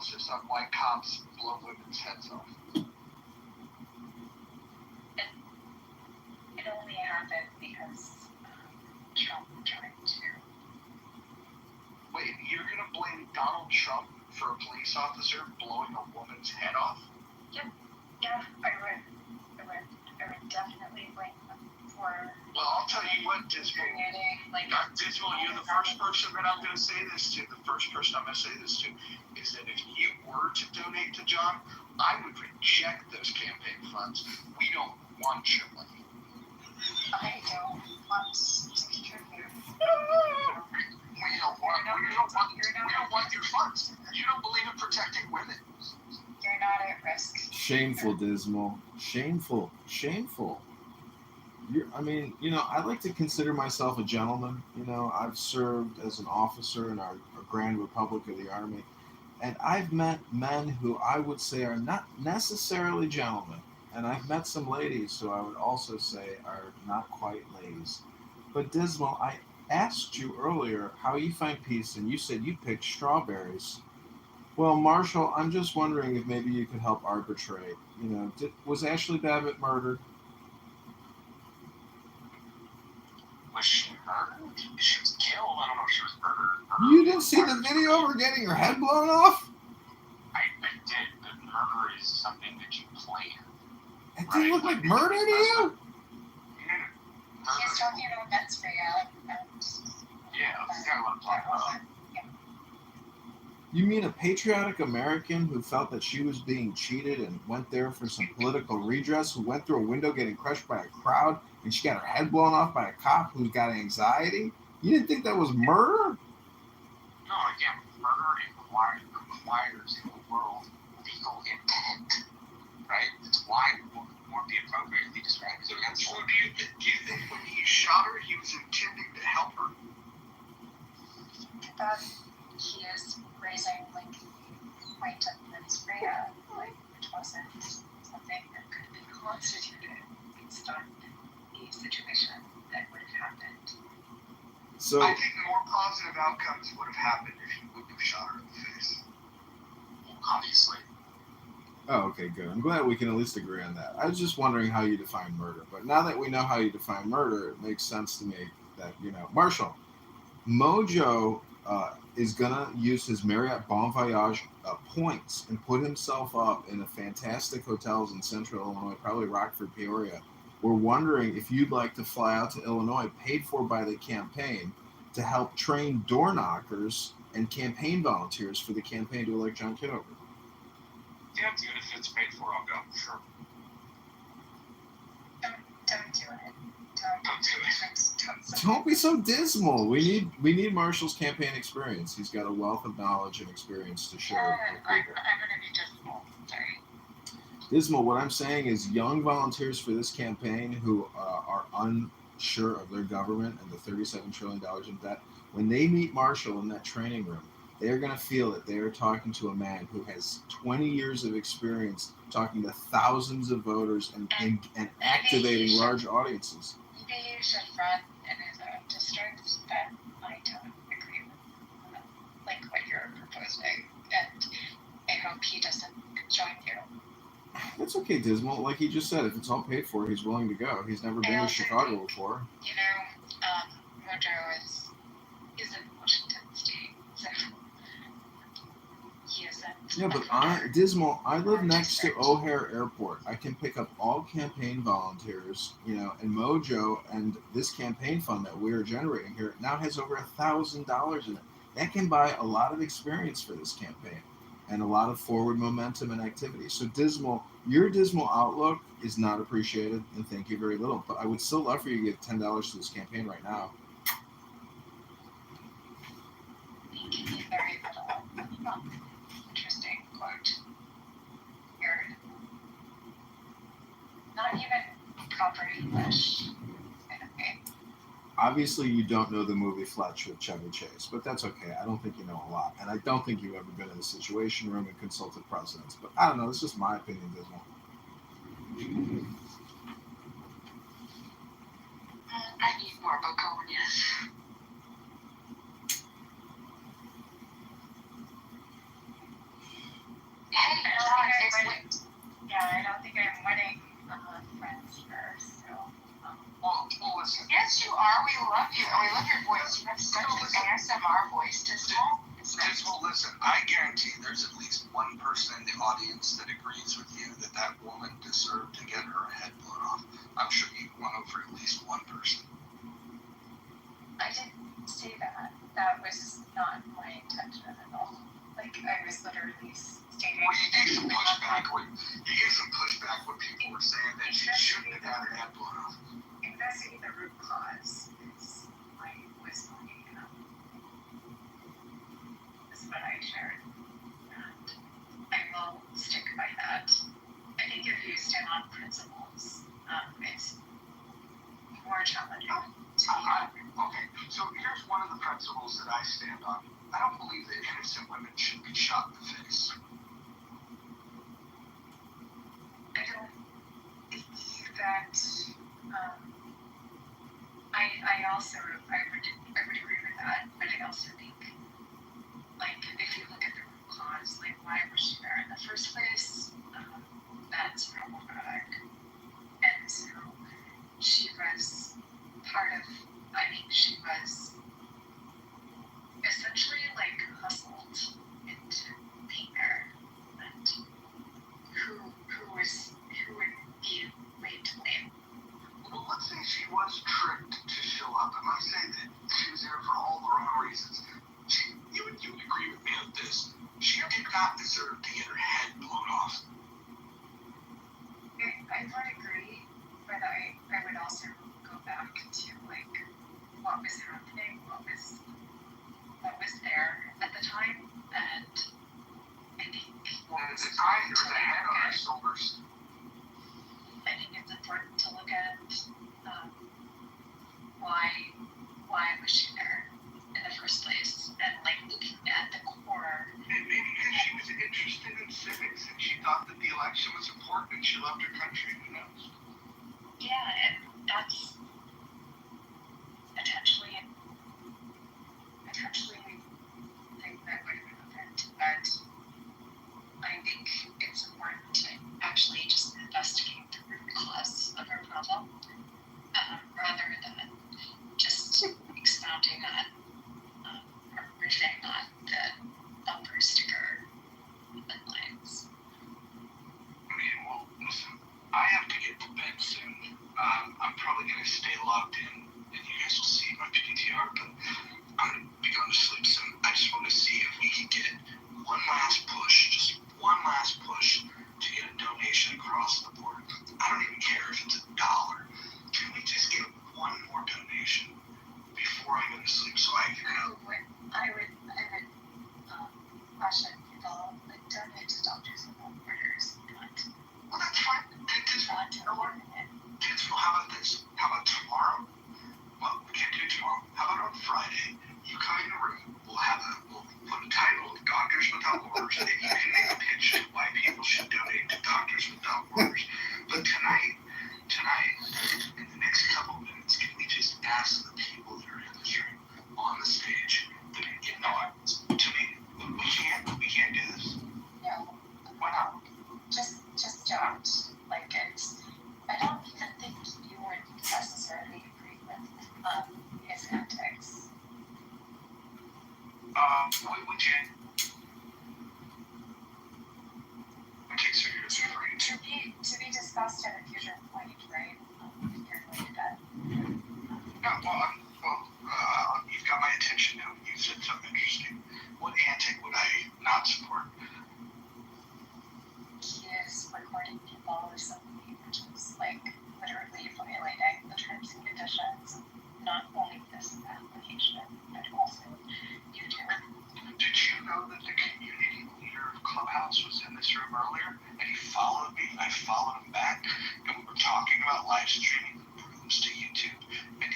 analysis on why cops blow women's heads off? It only happened because Trump tried to. Wait, you're gonna blame Donald Trump for a police officer blowing a woman's head off? Yeah, I would definitely blame him for. Well, I'll tell you what, Dismal. Dismal, you're the first person that I'm going to say this to. The first person I'm going to say this to is that if you were to donate to John, I would reject those campaign funds. We don't want your money. I don't want to contribute. We don't want your funds. You don't believe in protecting women. You're not at risk. Shameful, Dismal. Shameful. I like to consider myself a gentleman. I've served as an officer in our Grand Republic of the Army, and I've met men who I would say are not necessarily gentlemen, and I've met some ladies who I would also say are not quite ladies. But Dismal, I asked you earlier how you find peace, and you said you picked strawberries. Well, Marshall, I'm just wondering if maybe you could help arbitrate. Was Ashley Babbitt murdered? Was she murdered? She was killed. I don't know if she was murdered. You didn't see the video of her getting her head blown off? I did, but murder is something that you plan. It didn't look like murder to you? He's talking about Ben's for you. Yeah, that's kind of what I'm talking about. You mean a patriotic American who felt that she was being cheated and went there for some political redress, who went through a window getting crushed by a crowd, and she got her head blown off by a cop who's got anxiety? You didn't think that was murder? No, again, murder requires in the world legal intent, right? That's why it won't be appropriately described as a gun. So do you think when he shot her, he was intending to help her? That he is raising point of mens rea, which wasn't something that could have been constituted based on the situation that would have happened. So I think more positive outcomes would have happened if you wouldn't have shot her in the face. Obviously. Oh, okay, good. I'm glad we can at least agree on that. I was just wondering how you define murder, but now that we know how you define murder, it makes sense to me that, Marshall, Mojo is going to use his Marriott Bon Voyage points and put himself up in a fantastic hotels in Central Illinois, probably Rockford, Peoria. We're wondering if you'd like to fly out to Illinois, paid for by the campaign, to help train door knockers and campaign volunteers for the campaign to elect John Kitover. Yeah, dude, if it's paid for, I'll go. Sure. Don't do it. Don't do it. Don't be so dismal. We need Marshall's campaign experience. He's got a wealth of knowledge and experience to share with I'm people. going to be dismal. Sorry. Dismal, what I'm saying is young volunteers for this campaign who are unsure of their government and the $37 trillion in debt, when they meet Marshall in that training room, they're going to feel that they are talking to a man who has 20 years of experience talking to thousands of voters and activating large audiences. Maybe you should run in his own district that I don't agree with, what you're proposing, and I hope he doesn't join you. That's okay, Dismal. Like he just said, if it's all paid for, he's willing to go. He's never been to Chicago before. Mojo is in Washington State, so he isn't. Yeah, but Dismal, I live next to O'Hare Airport. I can pick up all campaign volunteers, and Mojo and this campaign fund that we're generating here now has over $1,000 in it. That can buy a lot of experience for this campaign and a lot of forward momentum and activity. So Dismal, your dismal outlook is not appreciated, and thank you very little. But I would still love for you to give $10 to this campaign right now. Thank you very little. Interesting quote. You're not even proper English. Okay. Obviously, you don't know the movie Fletch with Chevy Chase, but that's okay. I don't think you know a lot. And I don't think you've ever been in the Situation Room and consulted presidents. But I don't know. It's just my opinion, Dismal. I need more begonias. Well, listen, I guarantee there's at least one person in the audience that agrees with you that that woman deserved to get her head blown off. I'm sure you won over at least one person. I didn't say that. That was not my intention at all. Like, I was literally stating. Well, you gave some pushback when people were saying that she shouldn't have had her head blown off. Investigating the root cause is what I shared, and I will stick by that. I think if you stand on principles, it's more challenging. Okay, so here's one of the principles that I stand on. I don't believe that innocent women should be shot in the face. I don't believe that. I would agree with that, but I also think, like, if you look at the root cause, like, why was she there in the first place? That's problematic. And so she was she was essentially, like, hustled into being there. And who would be laid to blame? Well, let's say she was tricked to show up. I'm not saying that she was there for all the wrong reasons. You would agree with me on this. She did not deserve to get her head blown off. I would agree, but I would also go back to, like, what was happening, what was there at the time, and I think At the time, there was a head on her shoulders. I think it's important to look at why was she there in the first place, and, like, looking at the core. Maybe because she was interested in civics and she thought that the election was important and she loved her country. Who knows? Yeah, and that's potentially thing that would have happened, but I think it's important to actually just investigate the root cause of our problem, rather than just expounding on or riffing on the bumper sticker headlines. Well, listen, I have to get to bed soon. I'm probably going to stay logged in, and you guys will see my PTR, but I'm going to be going to sleep soon. I just want to see if we can get one last push to get a donation across the board. I don't even care if it's $1. Can we just get one more donation before I go to sleep so I can know? I would caution people, like, donate to Doctors Without Borders, Well, that's fine. not to government. Well, how about this? How about tomorrow? Well, we can't do it tomorrow. How about on Friday? You come in the room. We'll put a title, Doctors Without Borders, and you can make a pitch to why people should donate to Doctors Without Borders. But tonight, in the next couple of minutes, can we just ask the people that are in this room on the stage that are in the audience to me? We can't do this. No, Why not? just don't. Like, I don't even think you would necessarily agree with his antics. We can't. Okay, so you're referring to. To be discussed at a future point, right? If you're going to that. You've got my attention now. You said something interesting. What antic would I not support? He is recording people or something, which is, like, literally violating the terms and conditions, not only this application, but also YouTube. Did you know that the community leader of Clubhouse was in this room earlier, and he followed me? I followed him back, and we were talking about live streaming rooms to YouTube. And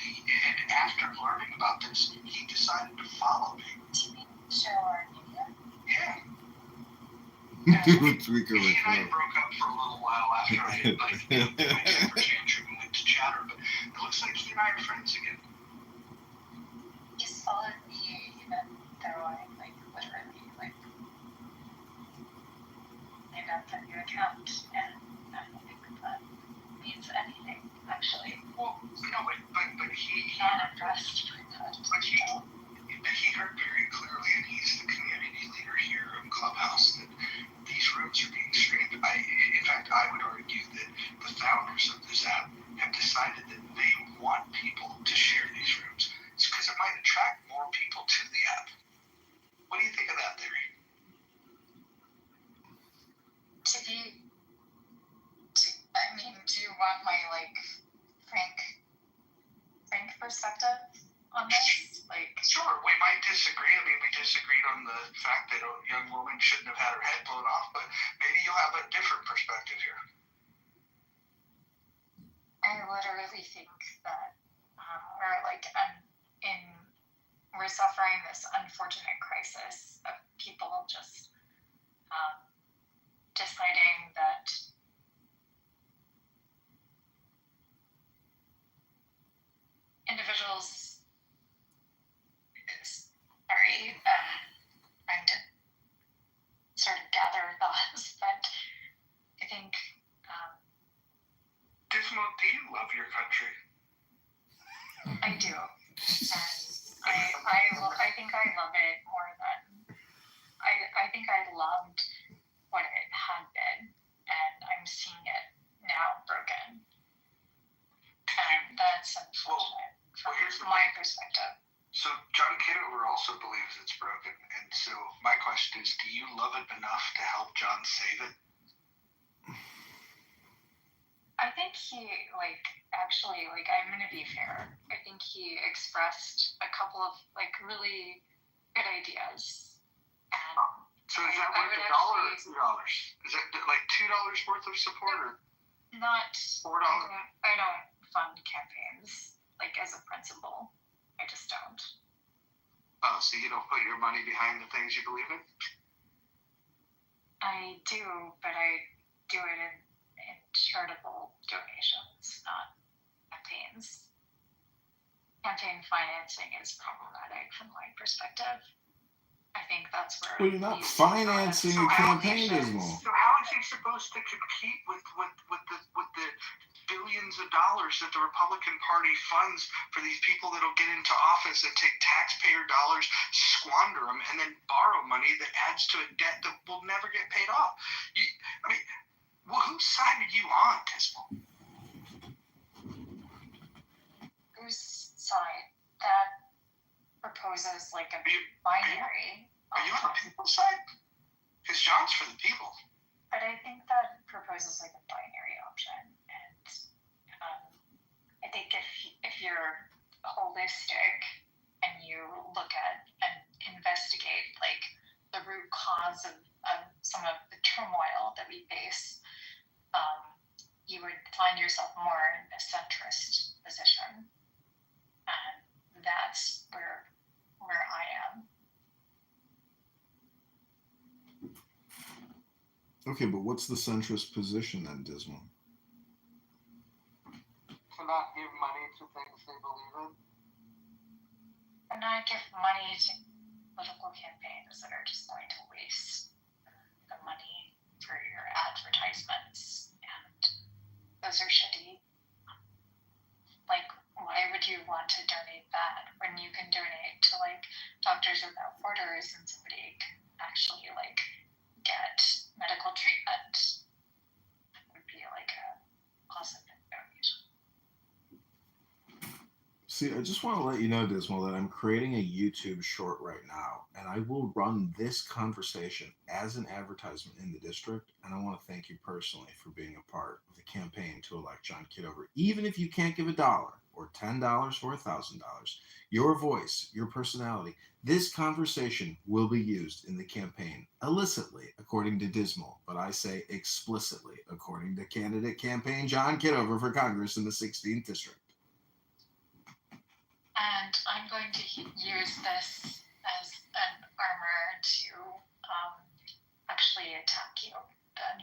after learning about this, he decided to follow me. Do you mean share our media? Yeah. Tweaker He and I broke up for a little while after I had, my temper tantrum and went to chatter, but it looks like he and I are friends again. He's followed me even though I, like, literally, like, made up a new account, and I don't think that means anything, actually. Well, no, but he Not impressed by that. But he heard very very clearly, and he's the community leader here in Clubhouse, that these rooms are being streamed. In fact, I would argue that the founders of this app have decided that they want people to share these rooms. It's because it might attract more people to the app. What do you think of that theory? Do you want my frank perspective on this? Sure, we might disagree. I mean, we disagreed on the fact that a young woman shouldn't have had her head blown off, but maybe you'll have a different perspective here. I literally think that we're suffering this unfortunate crisis of people just deciding that individuals, trying to sort of gather thoughts, but I think Dismal, do you love your country? I do, and I think I love it more than I think I loved what it had been, and I'm seeing it now broken, and that's unfortunate from my perspective. So John Kitover also believes it's broken, and so my question is, do you love it enough to help John save it? I think he, I'm going to be fair. I think he expressed a couple of, really good ideas. And so is that worth $1 or $2? Is that like $2 worth of support or not $4? I don't fund campaigns, as a principle. I just don't. Oh, so you don't put your money behind the things you believe in? I do, but I do it in charitable donations, not campaigns. Campaign financing is problematic from my perspective. I think that's where. Well, you're not financing a campaign, Dismal. So how is he supposed to compete with the billions of dollars that the Republican Party funds for these people that'll get into office and take taxpayer dollars, squander them, and then borrow money that adds to a debt that will never get paid off? Whose side are you on, Dismal? Whose side? That proposes a binary. Are you on the people's side? Because John's for the people. But I think that proposes a binary option, and I think if you're holistic and you look at and investigate the root cause of some of the turmoil that we face, you would find yourself more in a centrist position, and that's where I am. Okay, but what's the centrist position then, Dismal? To not give money to things they believe in? And not give money to political campaigns that are just going to waste the money for your advertisements, and those are shitty. Why would you want to donate that when you can donate to Doctors Without Borders and somebody can actually get medical treatment? That would be a awesome donation. See, I just want to let you know, Dismal, that I'm creating a YouTube short right now, and I will run this conversation as an advertisement in the district, and I want to thank you personally for being a part of the campaign to elect John Kitover. Even if you can't give $1 or $10 or $1,000, your voice, your personality, this conversation will be used in the campaign illicitly, according to Dismal, but I say explicitly, according to candidate campaign John Kitover for Congress in the 16th district. And I'm going to use this as an armor to actually attack you. Then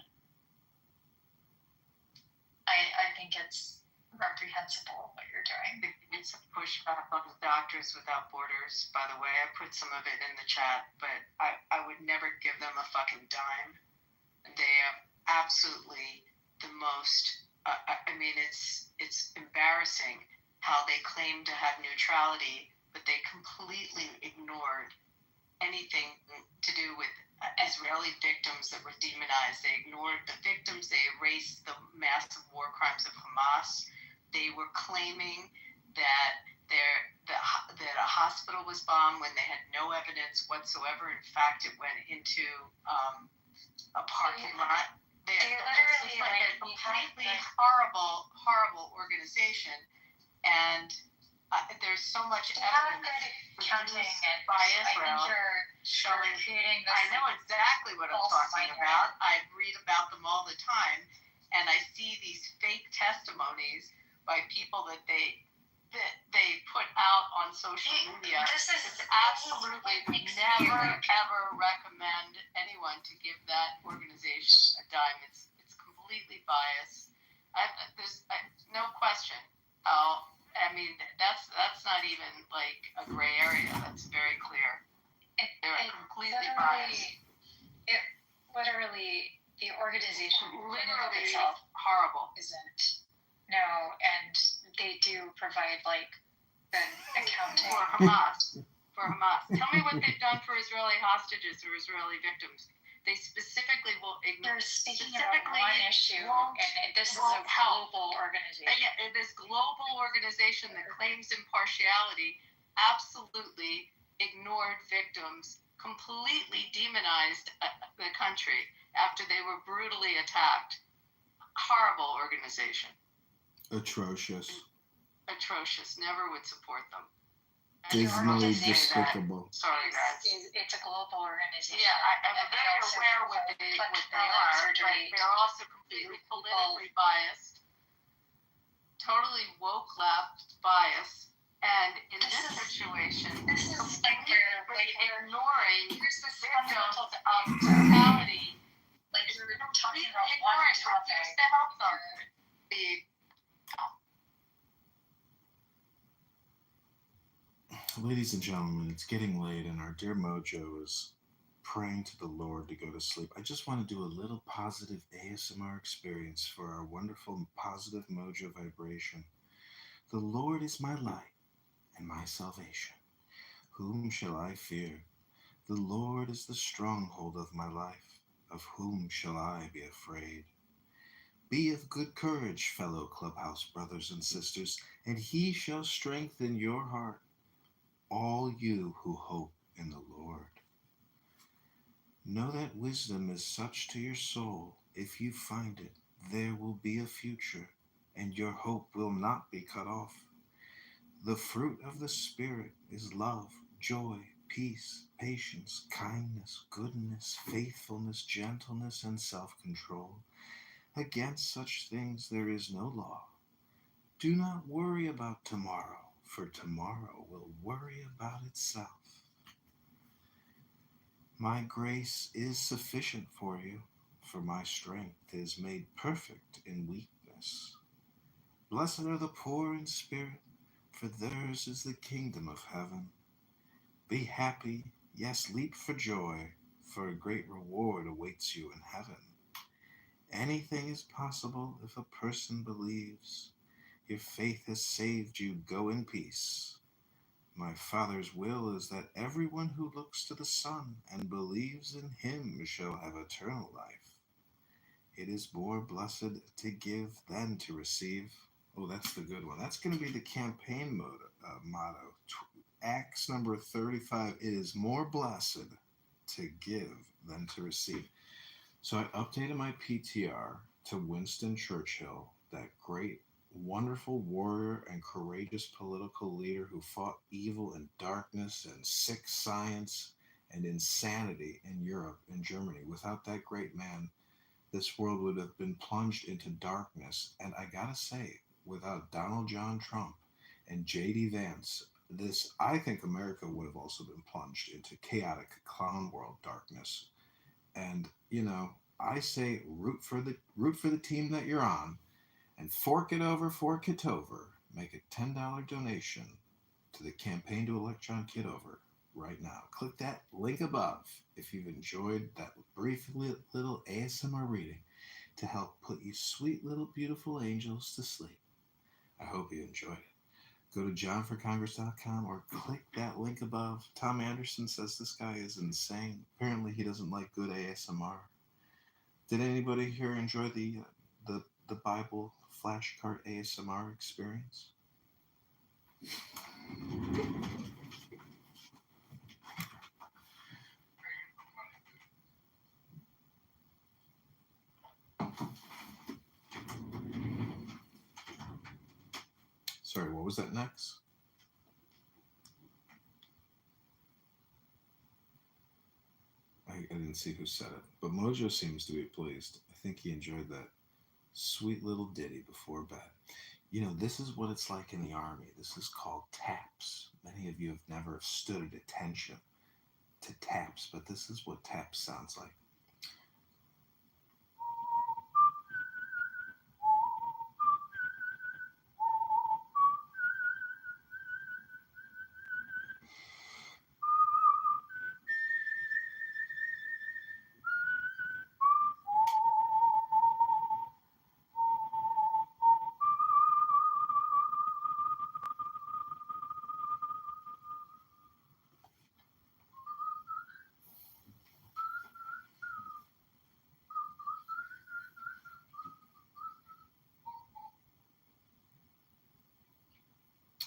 I think it's reprehensible what you're doing. It's a pushback on the Doctors Without Borders, by the way. I put some of it in the chat, but I would never give them a fucking dime. They have absolutely the most, it's embarrassing how they claim to have neutrality, but they completely ignored anything to do with Israeli victims that were demonized. They ignored the victims. They erased the massive war crimes of Hamas. They were claiming that that a hospital was bombed when they had no evidence whatsoever. In fact, it went into a parking lot. They're It's just like a completely horrible organization, and there's so much They have evidence good accounting and by I Israel think you're creating this. I know exactly what I'm false talking binary. about. I read about them all the time, and I see these fake testimonies by people that they put out on social media. It's absolutely never ever recommend anyone to give that organization a dime. It's completely biased. There's no question. I mean, that's not even like a gray area. That's very clear. They're completely biased. Literally, the organization Literally itself horrible. isn't. No, and they do provide like good accounting. For Hamas. Tell me what they've done for Israeli hostages or Israeli victims. They specifically will ignore. You're speaking about one issue, and this is a help. global organization. Yeah, this global organization that claims impartiality absolutely ignored victims, completely demonized the country after they were brutally attacked. Horrible organization. Atrocious. Never would support them. Dismally despicable. Sorry, guys. It's a global organization. Yeah, I'm very aware what they are, but they're also completely politically biased, totally woke left bias, and in this situation, This is like ignoring here's the victims fundamental of brutality. like you're talking Completely about one ignoring, topic. refuse to help them. Ladies and gentlemen, it's getting late and our dear Mojo is praying to the Lord to go to sleep. I just want to do a little positive ASMR experience for our wonderful positive Mojo vibration. The Lord is my light and my salvation. Whom shall I fear? The Lord is the stronghold of my life. Of whom shall I be afraid? Be of good courage, fellow clubhouse brothers and sisters, and he shall strengthen your heart. All you who hope in the Lord. Know that wisdom is such to your soul. If you find it, there will be a future, and your hope will not be cut off. The fruit of the Spirit is love, joy, peace, patience, kindness, goodness, faithfulness, gentleness, and self-control. Against such things there is no law. Do not worry about tomorrow, for tomorrow will worry about itself. My grace is sufficient for you, for my strength is made perfect in weakness. Blessed are the poor in spirit, for theirs is the kingdom of heaven. Be happy, yes, leap for joy, for a great reward awaits you in heaven. Anything is possible if a person believes. Your faith has saved you. Go in peace. My Father's will is that everyone who looks to the Son and believes in him shall have eternal life. It is more blessed to give than to receive. Oh, that's the good one. That's going to be the campaign motto. Acts number 35. It is more blessed to give than to receive. So I updated my PTR to Winston Churchill, that great, wonderful warrior and courageous political leader who fought evil and darkness and sick science and insanity in Europe and Germany. Without that great man, this world would have been plunged into darkness. And I gotta say, without Donald John Trump and J.D. Vance, I think America would have also been plunged into chaotic clown world darkness. And, I say root for the team that you're on, and fork it over for Kitover. Make a $10 donation to the campaign to elect John Kitover right now. Click that link above if you've enjoyed that brief little ASMR reading to help put you sweet little beautiful angels to sleep. I hope you enjoyed it. Go to johnforcongress.com or click that link above. Tom Anderson says this guy is insane. Apparently, he doesn't like good ASMR. Did anybody here enjoy the Bible flashcard ASMR experience? Sorry, what was that next? I didn't see who said it, but Mojo seems to be pleased. I think he enjoyed that sweet little ditty before bed. You know, this is what it's like in the Army. This is called taps. Many of you have never stood at attention to taps, but this is what taps sounds like.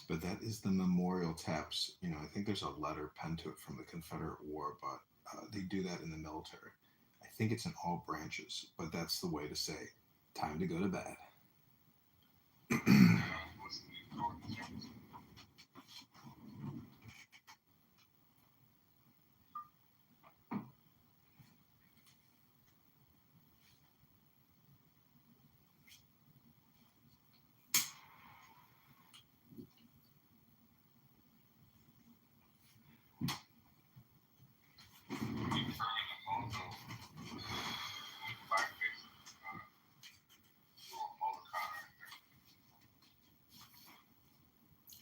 But that is the memorial taps. You know, I think there's a letter penned to it from the Confederate War, but they do that in the military. I think it's in all branches, but that's the way to say, time to go to bed.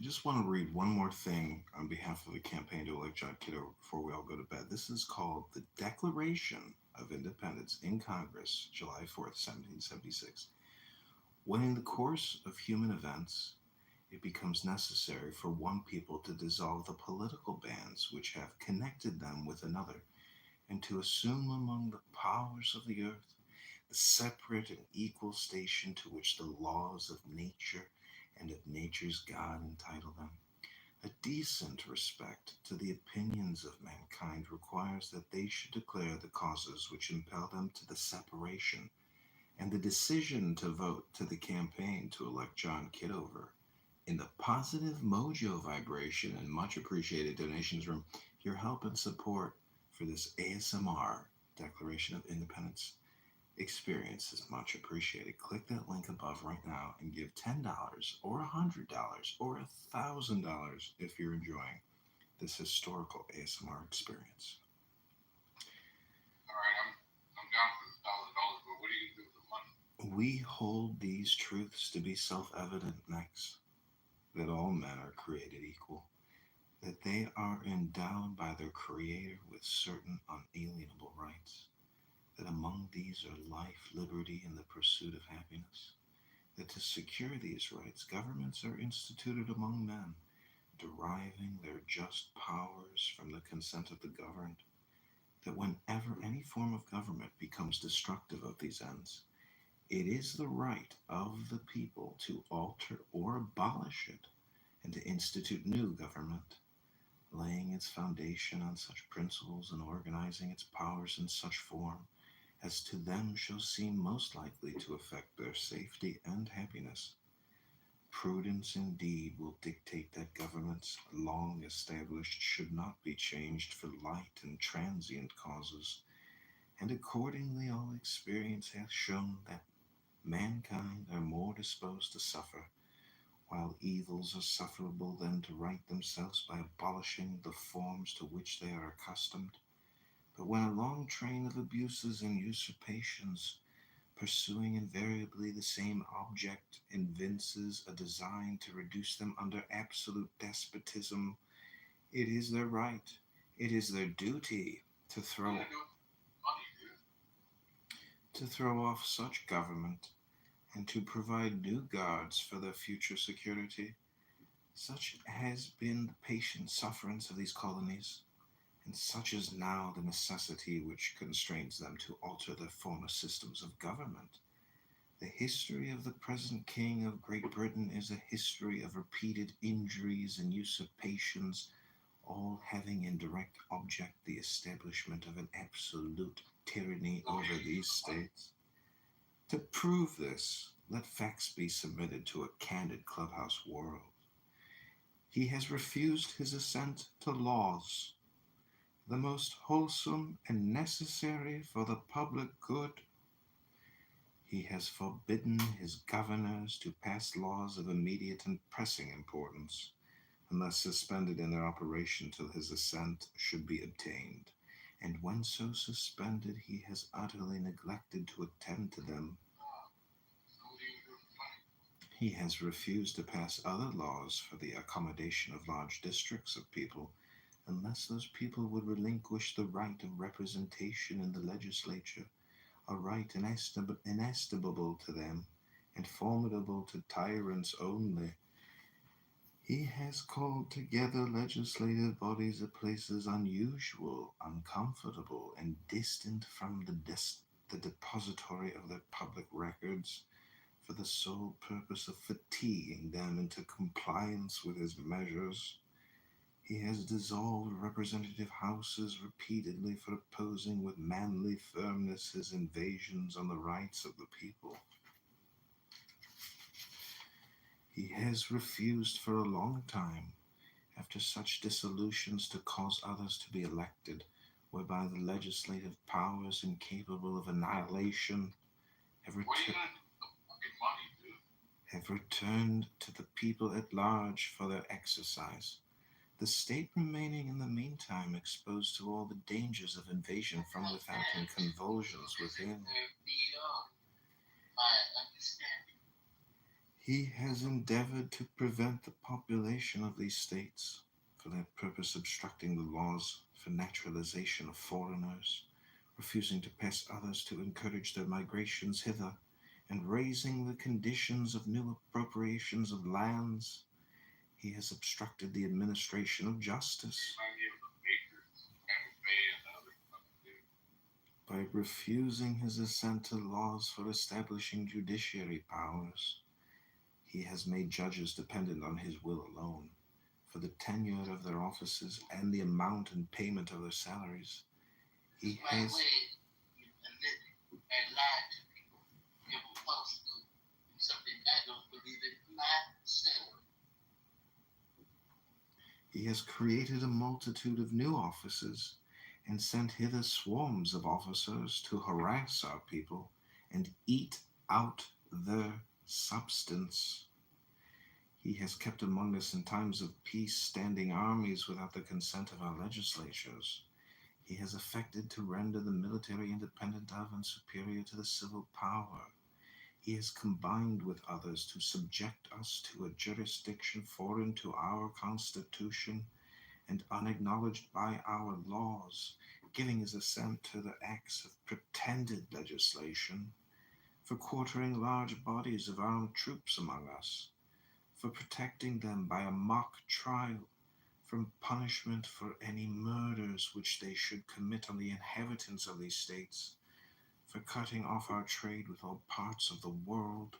I just want to read one more thing on behalf of the campaign to elect John Kitover before we all go to bed. This is called the Declaration of Independence in Congress, July 4th, 1776. When in the course of human events it becomes necessary for one people to dissolve the political bands which have connected them with another, and to assume among the powers of the earth the separate and equal station to which the laws of nature and of nature's God entitle them. A decent respect to the opinions of mankind requires that they should declare the causes which impel them to the separation, and the decision to vote to the campaign to elect John Kitover in the positive mojo vibration and much appreciated donations room. Your help and support for this ASMR Declaration of Independence experience is much appreciated. Click that link above right now and give $10 or $100 or $1,000 if you're enjoying this historical ASMR experience. All right, I'm down for this $1,000, but what are you gonna do with the money? We hold these truths to be self-evident next, that all men are created equal, that they are endowed by their Creator with certain unalienable rights, that among these are life, liberty, and the pursuit of happiness, that to secure these rights, governments are instituted among men, deriving their just powers from the consent of the governed, that whenever any form of government becomes destructive of these ends, it is the right of the people to alter or abolish it, and to institute new government, laying its foundation on such principles and organizing its powers in such form as to them shall seem most likely to affect their safety and happiness. Prudence indeed will dictate that governments long established should not be changed for light and transient causes, and accordingly all experience hath shown that mankind are more disposed to suffer, while evils are sufferable, than to right themselves by abolishing the forms to which they are accustomed. But when a long train of abuses and usurpations, pursuing invariably the same object, evinces a design to reduce them under absolute despotism, it is their right, it is their duty to What are throw you gonna do with the money, dude? to throw off such government and to provide new guards for their future security. Such has been the patient sufferance of these colonies, and such is now the necessity which constrains them to alter their former systems of government. The history of the present King of Great Britain is a history of repeated injuries and usurpations, all having in direct object the establishment of an absolute tyranny over these states. To prove this, let facts be submitted to a candid clubhouse world. He has refused his assent to laws, the most wholesome and necessary for the public good. He has forbidden his governors to pass laws of immediate and pressing importance, unless suspended in their operation till his assent should be obtained. And when so suspended, he has utterly neglected to attend to them. He has refused to pass other laws for the accommodation of large districts of people, unless those people would relinquish the right of representation in the legislature, a right inestimable to them, and formidable to tyrants only. He has called together legislative bodies at places unusual, uncomfortable, and distant from the depository of their public records, for the sole purpose of fatiguing them into compliance with his measures. He has dissolved representative houses repeatedly for opposing with manly firmness his invasions on the rights of the people. He has refused for a long time, after such dissolutions, to cause others to be elected, whereby the legislative powers incapable of annihilation have, have returned to the people at large for their exercise, the state remaining in the meantime exposed to all the dangers of invasion from without and convulsions within. He has endeavored to prevent the population of these states, for that purpose obstructing the laws for naturalization of foreigners, refusing to pass others to encourage their migrations hither, and raising the conditions of new appropriations of lands. He has obstructed the administration of justice by refusing his assent to laws for establishing judiciary powers. He has made judges dependent on his will alone for the tenure of their offices and the amount and payment of their salaries. He has He has created a multitude of new offices, and sent hither swarms of officers to harass our people and eat out their substance. He has kept among us in times of peace standing armies without the consent of our legislatures. He has affected to render the military independent of and superior to the civil power. He has combined with others to subject us to a jurisdiction foreign to our Constitution and unacknowledged by our laws, giving his assent to the acts of pretended legislation, for quartering large bodies of armed troops among us, for protecting them by a mock trial from punishment for any murders which they should commit on the inhabitants of these states, for cutting off our trade with all parts of the world,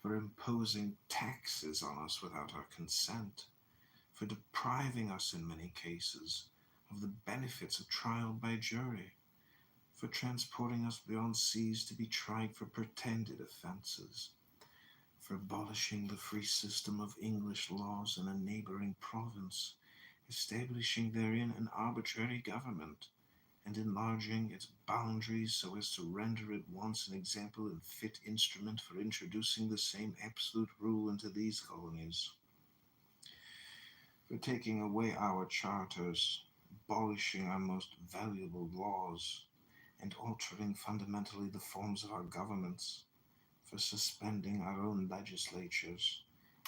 for imposing taxes on us without our consent, for depriving us in many cases of the benefits of trial by jury, for transporting us beyond seas to be tried for pretended offenses, for abolishing the free system of English laws in a neighboring province, establishing therein an arbitrary government, and enlarging its boundaries so as to render it once an example and fit instrument for introducing the same absolute rule into these colonies, for taking away our charters, abolishing our most valuable laws, and altering fundamentally the forms of our governments, for suspending our own legislatures,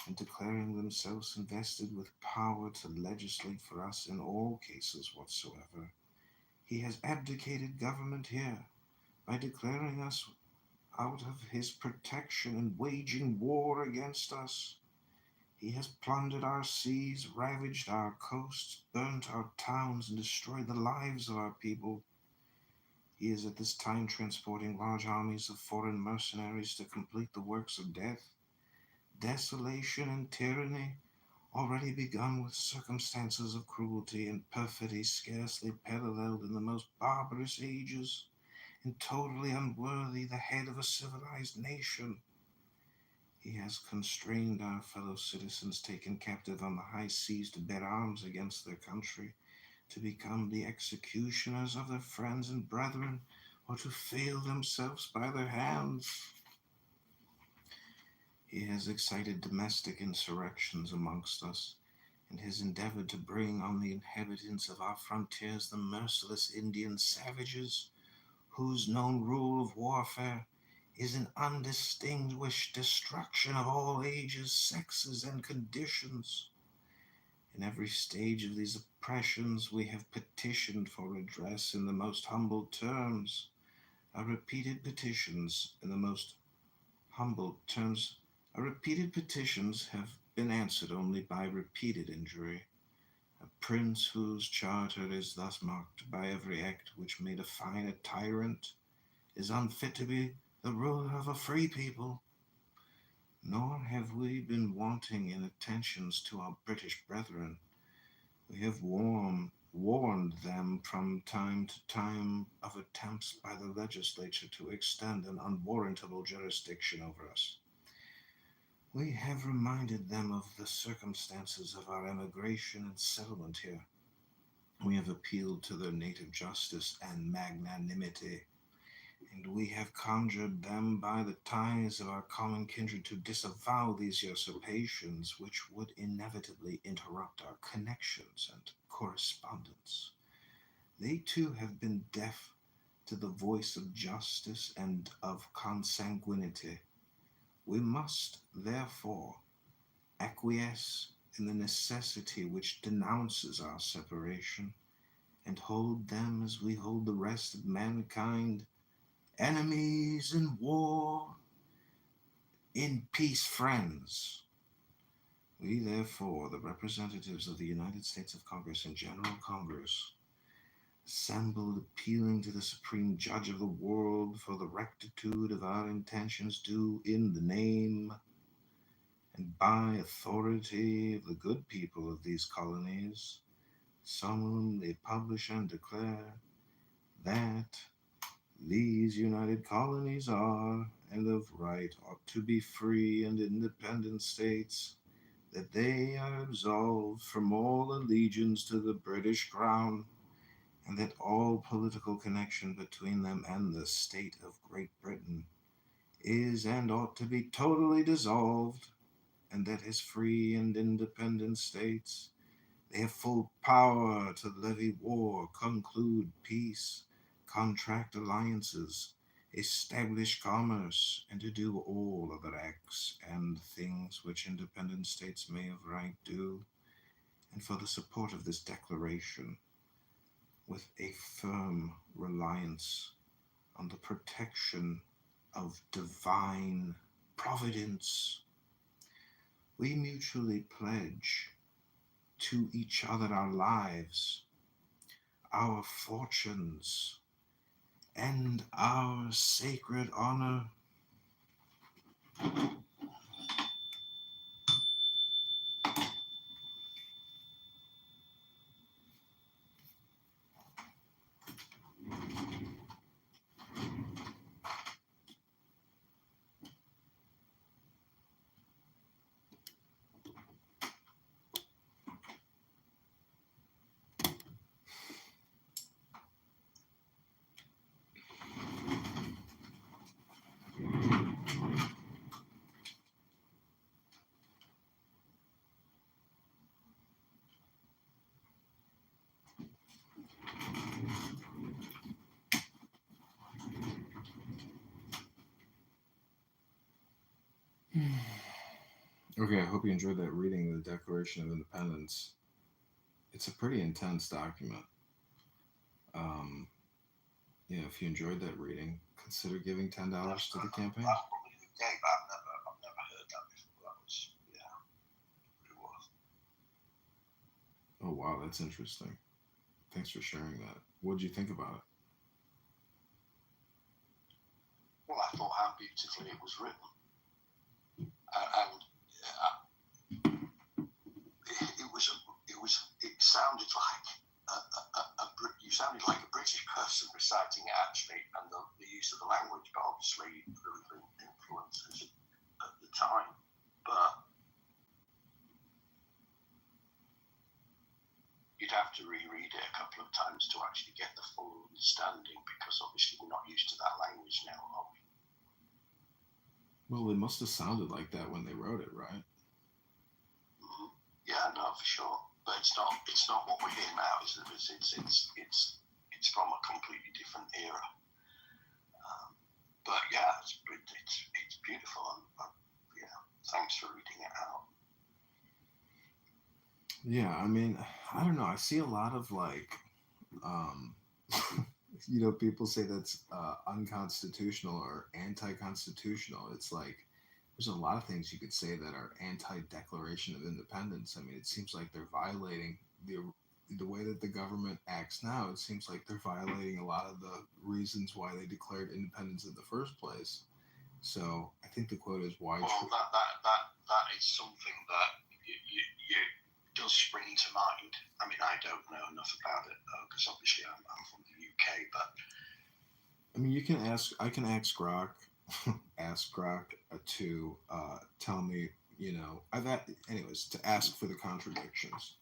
and declaring themselves invested with power to legislate for us in all cases whatsoever. He has abdicated government here by declaring us out of his protection and waging war against us. He has plundered our seas, ravaged our coasts, burnt our towns, and destroyed the lives of our people. He is at this time transporting large armies of foreign mercenaries to complete the works of death, desolation, and tyranny, already begun with circumstances of cruelty and perfidy scarcely paralleled in the most barbarous ages, and totally unworthy the head of a civilized nation. He has constrained our fellow citizens taken captive on the high seas to bear arms against their country, to become the executioners of their friends and brethren, or to fail themselves by their hands. He has excited domestic insurrections amongst us, and has endeavored to bring on the inhabitants of our frontiers the merciless Indian savages, whose known rule of warfare is an undistinguished destruction of all ages, sexes, and conditions. In every stage of these oppressions, we have petitioned for redress in the most humble terms. Our repeated petitions in the most humble terms, our repeated petitions have been answered only by repeated injury. A prince whose charter is thus marked by every act which may define a tyrant is unfit to be the ruler of a free people. Nor have we been wanting in attentions to our British brethren. We have warned them from time to time of attempts by the legislature to extend an unwarrantable jurisdiction over us. We have reminded them of the circumstances of our emigration and settlement here. We have appealed to their native justice and magnanimity, and we have conjured them by the ties of our common kindred to disavow these usurpations, which would inevitably interrupt our connections and correspondence. They too have been deaf to the voice of justice and of consanguinity. We must, therefore, acquiesce in the necessity which denounces our separation, and hold them as we hold the rest of mankind, enemies in war, in peace friends. We, therefore, the representatives of the United States of Congress and General Congress, assembled appealing to the Supreme Judge of the world for the rectitude of our intentions, do in the name and by authority of the good people of these colonies, solemnly publish and declare that these united colonies are, and of right ought to be, free and independent states, that they are absolved from all allegiance to the British Crown, and that all political connection between them and the state of Great Britain is and ought to be totally dissolved, and that as free and independent states they have full power to levy war, conclude peace, contract alliances, establish commerce, and to do all other acts and things which independent states may of right do. And for the support of this declaration, with a firm reliance on the protection of divine providence, we mutually pledge to each other our lives, our fortunes, and our sacred honor. Okay, I hope you enjoyed that reading of the Declaration of Independence. It's a pretty intense document. Um, if you enjoyed that reading, consider giving $10 to the campaign. That's probably the tape. I've never heard that before. That was, yeah. Oh wow, that's interesting. Thanks for sharing that. What did you think about it? Well, I thought how beautifully it was written, and it sounded like you sounded like a British person reciting it actually, and the use of the language, but obviously there were influences at the time. But you'd have to reread it a couple of times to actually get the full understanding, because obviously we're not used to that language now, are we? Well, it must have sounded like that when they wrote it, right? Mm-hmm. Yeah, no, for sure. But it's not what we hear now, is it? It's from a completely different era. But yeah, it's beautiful. Yeah, thanks for reading it out. Yeah, I mean, I don't know. I see a lot of like, um, people say that's unconstitutional or anti-constitutional. It's like there's a lot of things you could say that are anti-Declaration of Independence. I mean, it seems like they're violating the way that the government acts now. It seems like they're violating a lot of the reasons why they declared independence in the first place. So I think the quote is why. Well, that is something that you does spring to mind. I mean, I don't know enough about it because obviously I'm from the UK, but I mean, you can ask. I can ask Grok, ask Grok to tell me. I've had, anyways, to ask for the contradictions.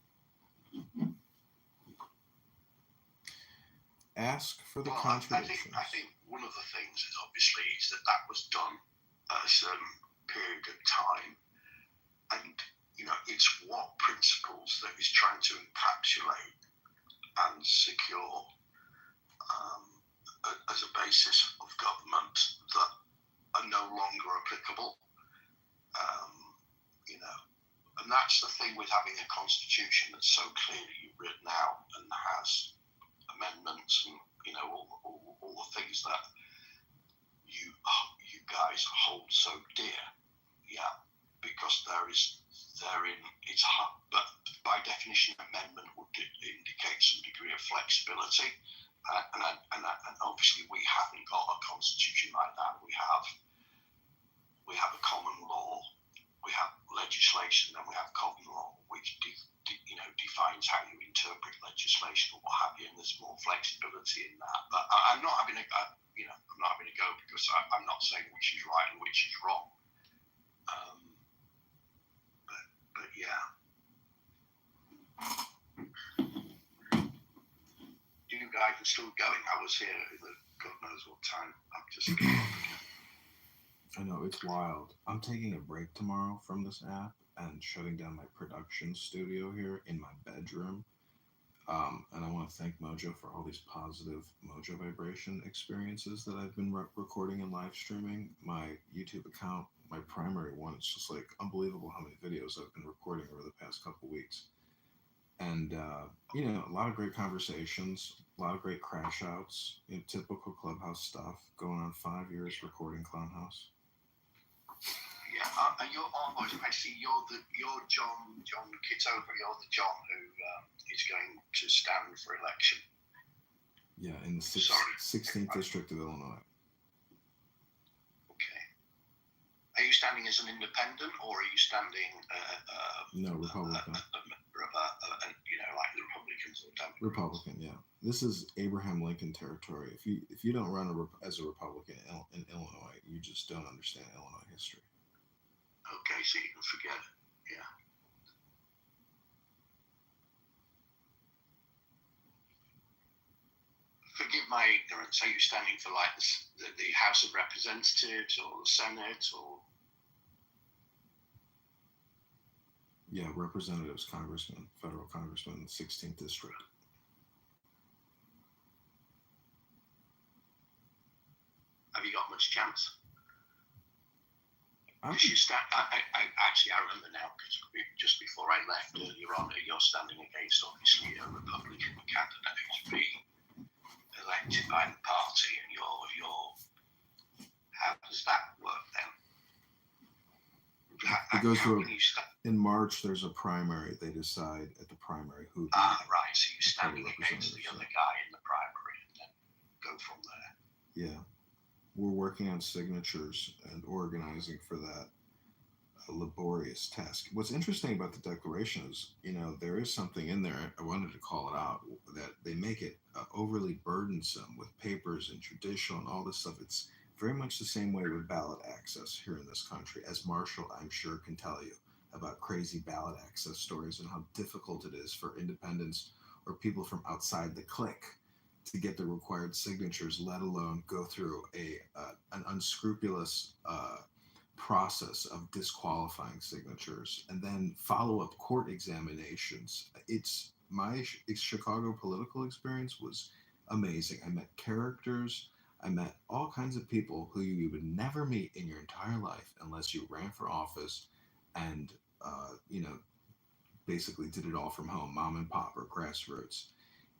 Ask for the contradictions. I think one of the things is obviously is that was done at a certain period of time, and it's what principles that is trying to encapsulate and secure as a basis of government that are no longer applicable. And that's the thing with having a constitution that's so clearly written out and has amendments and all the things that you guys hold so dear. Yeah, because it's hard, but by definition, amendment would indicate some degree of flexibility, and obviously we haven't got a constitution like that. We have a common law, we have legislation, and we have common law, which defines how you interpret legislation or what have you, and there's more flexibility in that. But I'm not having a go because I'm not saying which is right and which is wrong. But yeah. You guys are still going. I was here in the God knows what time. I'm just getting up again. I know, it's wild. I'm taking a break tomorrow from this app and shutting down my production studio here in my bedroom. And I want to thank Mojo for all these positive Mojo vibration experiences that I've been recording and live streaming. My YouTube account, my primary one, it's just like unbelievable how many videos I've been recording over the past couple weeks. And, a lot of great conversations, a lot of great crash outs, typical Clubhouse stuff, going on 5 years recording Clownhouse. Yeah, you're almost. I see. You're John Kitover. You're the John who is going to stand for election. Yeah, in the 16th district of Illinois. Okay. Are you standing as an independent, or are you standing? No, Republican. Like the Republicans or Democrats. Republican, yeah. This is Abraham Lincoln territory. If you don't run as a Republican in Illinois, you just don't understand Illinois history. Okay, so you can forget it. Yeah. Forgive my ignorance. Are you standing for like the House of Representatives or the Senate or? Yeah, representatives, congressman, federal congressman, 16th district. Have you got much chance? I remember now because just before I left earlier on, you're standing against obviously a Republican candidate who's being elected by the party, and you're. How does that work then? It goes through. In March, there's a primary. They decide at the primary who. Right. So you're standing against the other guy in the primary, and then go from there. Yeah, we're working on signatures and organizing for that laborious task. What's interesting about the Declaration is, there is something in there. I wanted to call it out that they make it overly burdensome with papers and judicial and all this stuff. It's very much the same way with ballot access here in this country, as Marshall, I'm sure, can tell you about crazy ballot access stories and how difficult it is for independents or people from outside the clique to get the required signatures, let alone go through an unscrupulous process of disqualifying signatures and then follow up court examinations. It's my Chicago political experience was amazing. I met characters. I met all kinds of people who you would never meet in your entire life unless you ran for office and, basically did it all from home, mom and pop or grassroots.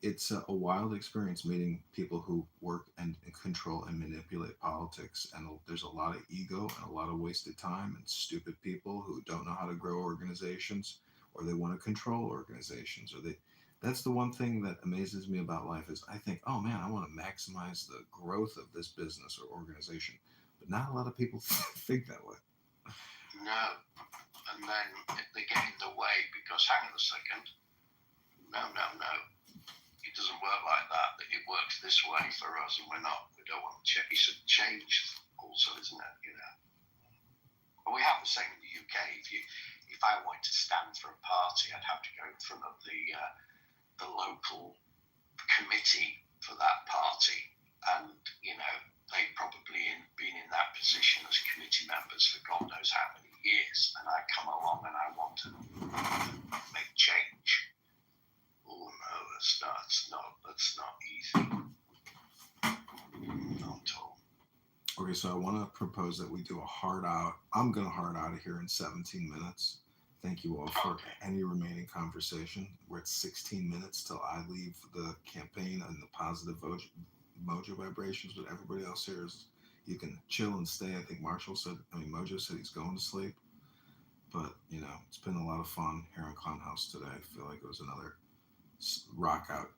It's a wild experience meeting people who work and control and manipulate politics. And there's a lot of ego and a lot of wasted time and stupid people who don't know how to grow organizations, or they want to control organizations, or they. That's the one thing that amazes me about life is I think, oh man, I want to maximize the growth of this business or organization, but not a lot of people think that way. No. And then if they get in the way because, hang on a second, no. It doesn't work like that. It works this way for us, and we don't want to change. It's a change also, isn't it? But we have the same in the UK. If I wanted to stand for a party, I'd have to go in front of the local committee for that party, and they've probably been in that position as committee members for God knows how many years, and I come along and I want to make change. Oh no, that's not easy. Not at all. Okay, so I want to propose that we do a hard out. I'm going to hard out of here in 17 minutes. Thank you all for any remaining conversation. We're at 16 minutes till I leave the campaign and the positive mojo vibrations, but everybody else here is, you can chill and stay. I think Mojo said he's going to sleep. But, it's been a lot of fun here in Clown House today. I feel like it was another rock out,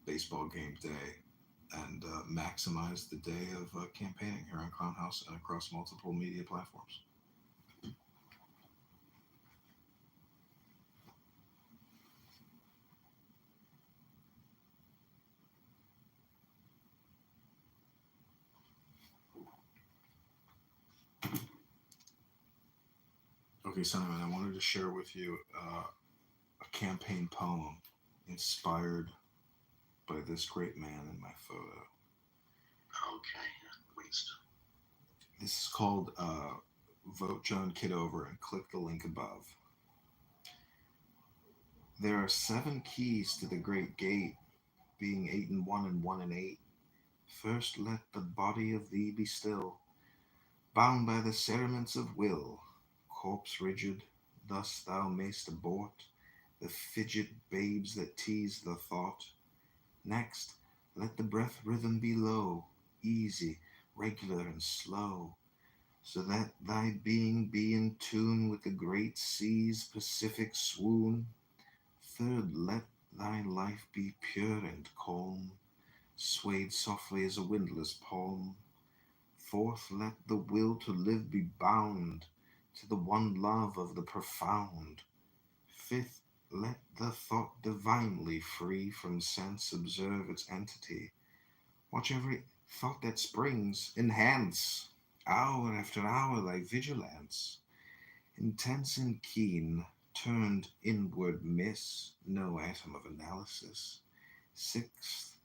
baseball game day, and maximize the day of campaigning here on Clown House and across multiple media platforms. Okay, Simon, I wanted to share with you a campaign poem inspired by this great man in my photo. Okay, please. This is called Vote John Kitover and click the link above. There are 7 keys to the great gate, being 8 and 1 and 1 and 8. First let the body of thee be still, bound by the cerements of will, corpse rigid, thus thou mayst abort the fidget babes that tease the thought. Next, let the breath rhythm be low, easy, regular, and slow, so that thy being be in tune with the great sea's pacific swoon. Third, let thy life be pure and calm, swayed softly as a windless palm. Fourth, let the will to live be bound to the one love of the profound. Fifth, let the thought divinely free from sense observe its entity. Watch every thought that springs, enhance hour after hour thy vigilance. Intense and keen, turned inward, miss no atom of analysis. Sixth,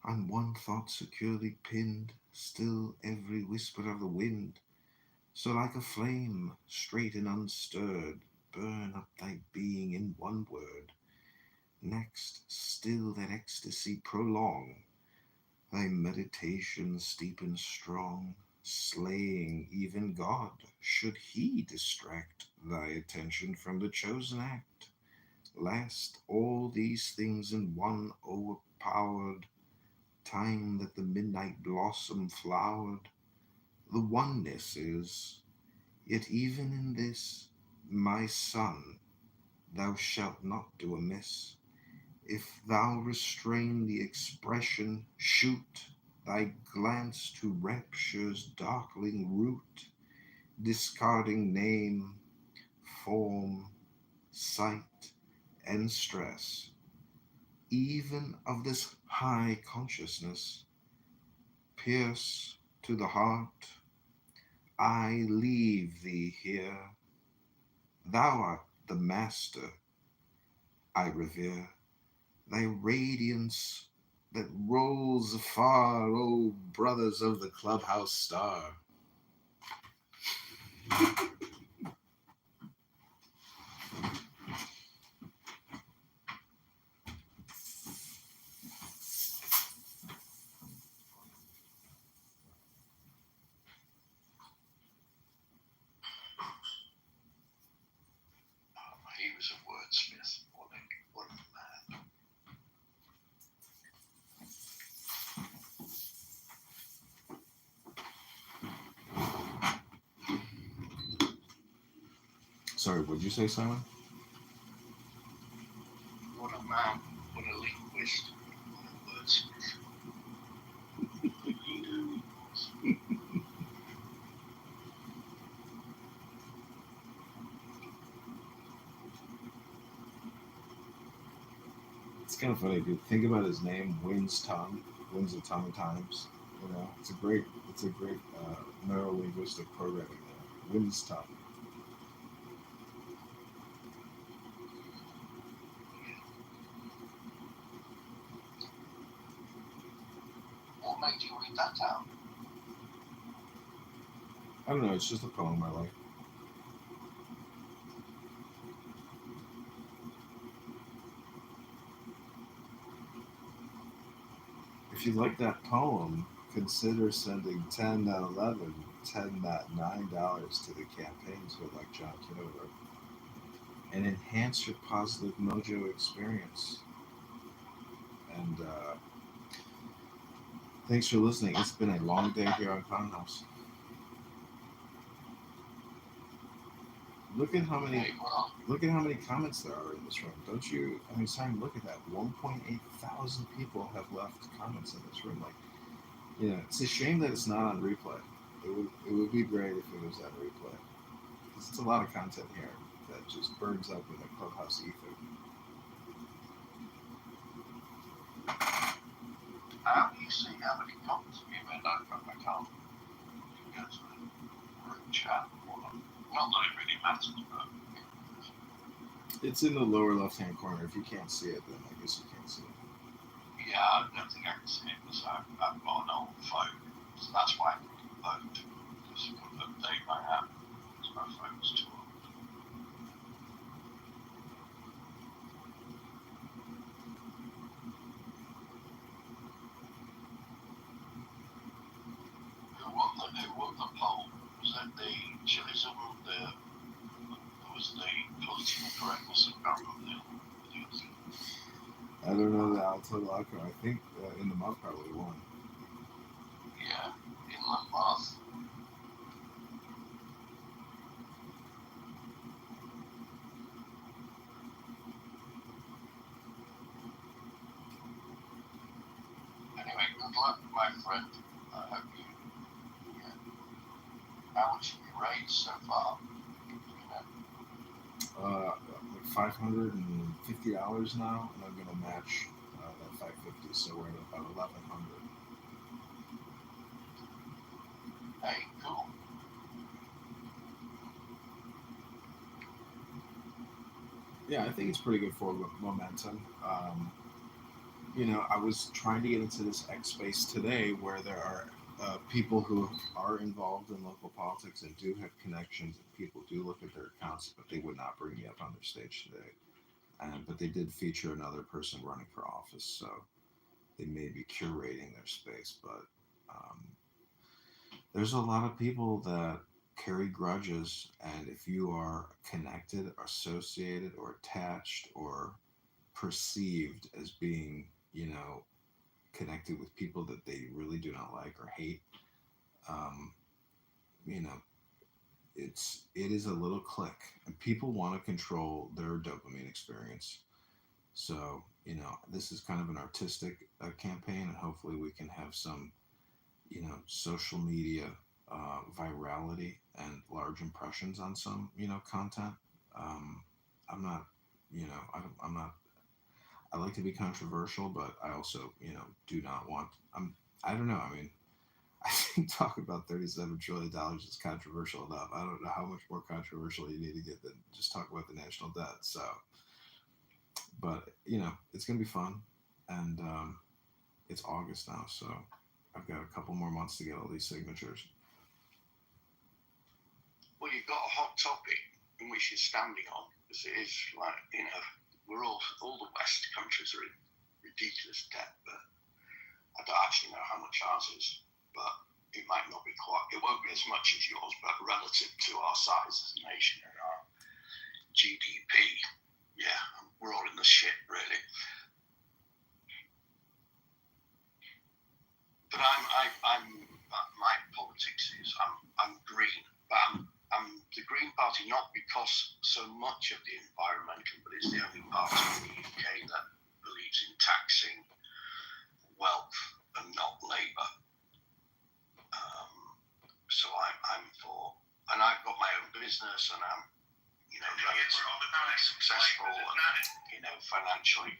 on one thought securely pinned, still every whisper of the wind. So like a flame, straight and unstirred, burn up thy being in one word. Next, still that ecstasy prolong, thy meditation steep and strong, slaying even God, should he distract thy attention from the chosen act. Last, all these things in one overpowered, time that the midnight blossom flowered. The oneness is, yet even in this, My son, thou shalt not do amiss. If thou restrain the expression, shoot thy glance to rapture's darkling root, discarding name, form, sight, and stress, even of this high consciousness, pierce to the heart. I leave thee here. Thou art the master I revere. Thy radiance that rolls afar, O brothers of the clubhouse star. He was a wordsmith. What a man. Sorry, would you say, Simon? What a man. What a linguist. What a wordsmith. It's kind of funny, dude. Think about his name, Wins Tongue, wins a ton of times. You know, it's a great neurolinguistic programming there. Wins Tongue. What made you read that out? I don't know. It's just a poem I like. If you like that poem, consider sending 10.11, $10.9 to the campaign to elect John Kitover and enhance your positive mojo experience. And thanks for listening. It's been a long day here on Conhouse. Look at how many comments there are in this room. Don't you? I mean, Simon, look at that. 1.8 thousand people have left comments in this room. Like, you know, it's a shame that it's not on replay. It would be great if it was on replay. Because it's a lot of content here that just burns up in the clubhouse ether. How do you see how many comments have you made? I can't go to the group chat. Not that it really matters, but It's in the lower left-hand corner. If you can't see it, then I guess you can't see it. yeah, I don't think I can see it because I've got an old phone. So that's why I couldn't vote. Because you can update my app because my phone's too old. Who won the poll? Was that the chillism, was the political correctness of government? I don't know the total outcome. I think in the month probably won. Yeah, in my mouth. Anyway, good luck, my friend. I hope you. Yeah. How much have you raised so far? Like $550 now, and I'm gonna match that 550, so we're at about 1,100. Hey, cool. Yeah, I think it's pretty good for momentum. You know, I was trying to get into this X space today where there are people who are involved in local politics and do have connections, and people do look at their accounts, but they would not bring me up on their stage today. But they did feature another person running for office, so they may be curating their space. But um, there's a lot of people that carry grudges, and if you are connected, associated, or attached, or perceived as being, you know, connected with people that they really do not like or hate, um, you know, it is a little click, and people want to control their dopamine experience. So this is kind of an artistic campaign, and hopefully we can have some social media virality and large impressions on some content. Um, I'm not I'm not. I like to be controversial, but I also do not want. I don't know. I mean, I think talking about $37 trillion is controversial enough. I don't know how much more controversial you need to get than just talk about the national debt. So, but it's gonna be fun, and it's August now, so I've got a couple more months to get all these signatures. Well, you've got a hot topic in which you're standing on, because it is like, we're all the West countries are in ridiculous debt, but I don't actually know how much ours is, but it might not be quite, it won't be as much as yours, but relative to our size as a nation and our GDP, yeah, we're all in the shit, really. But my politics is I'm green, but I'm the Green Party not because so much of the environmental, but it's the only party in the UK that believes in taxing wealth and not labour. So I'm for, and I've got my own business, and I'm relatively successful and financially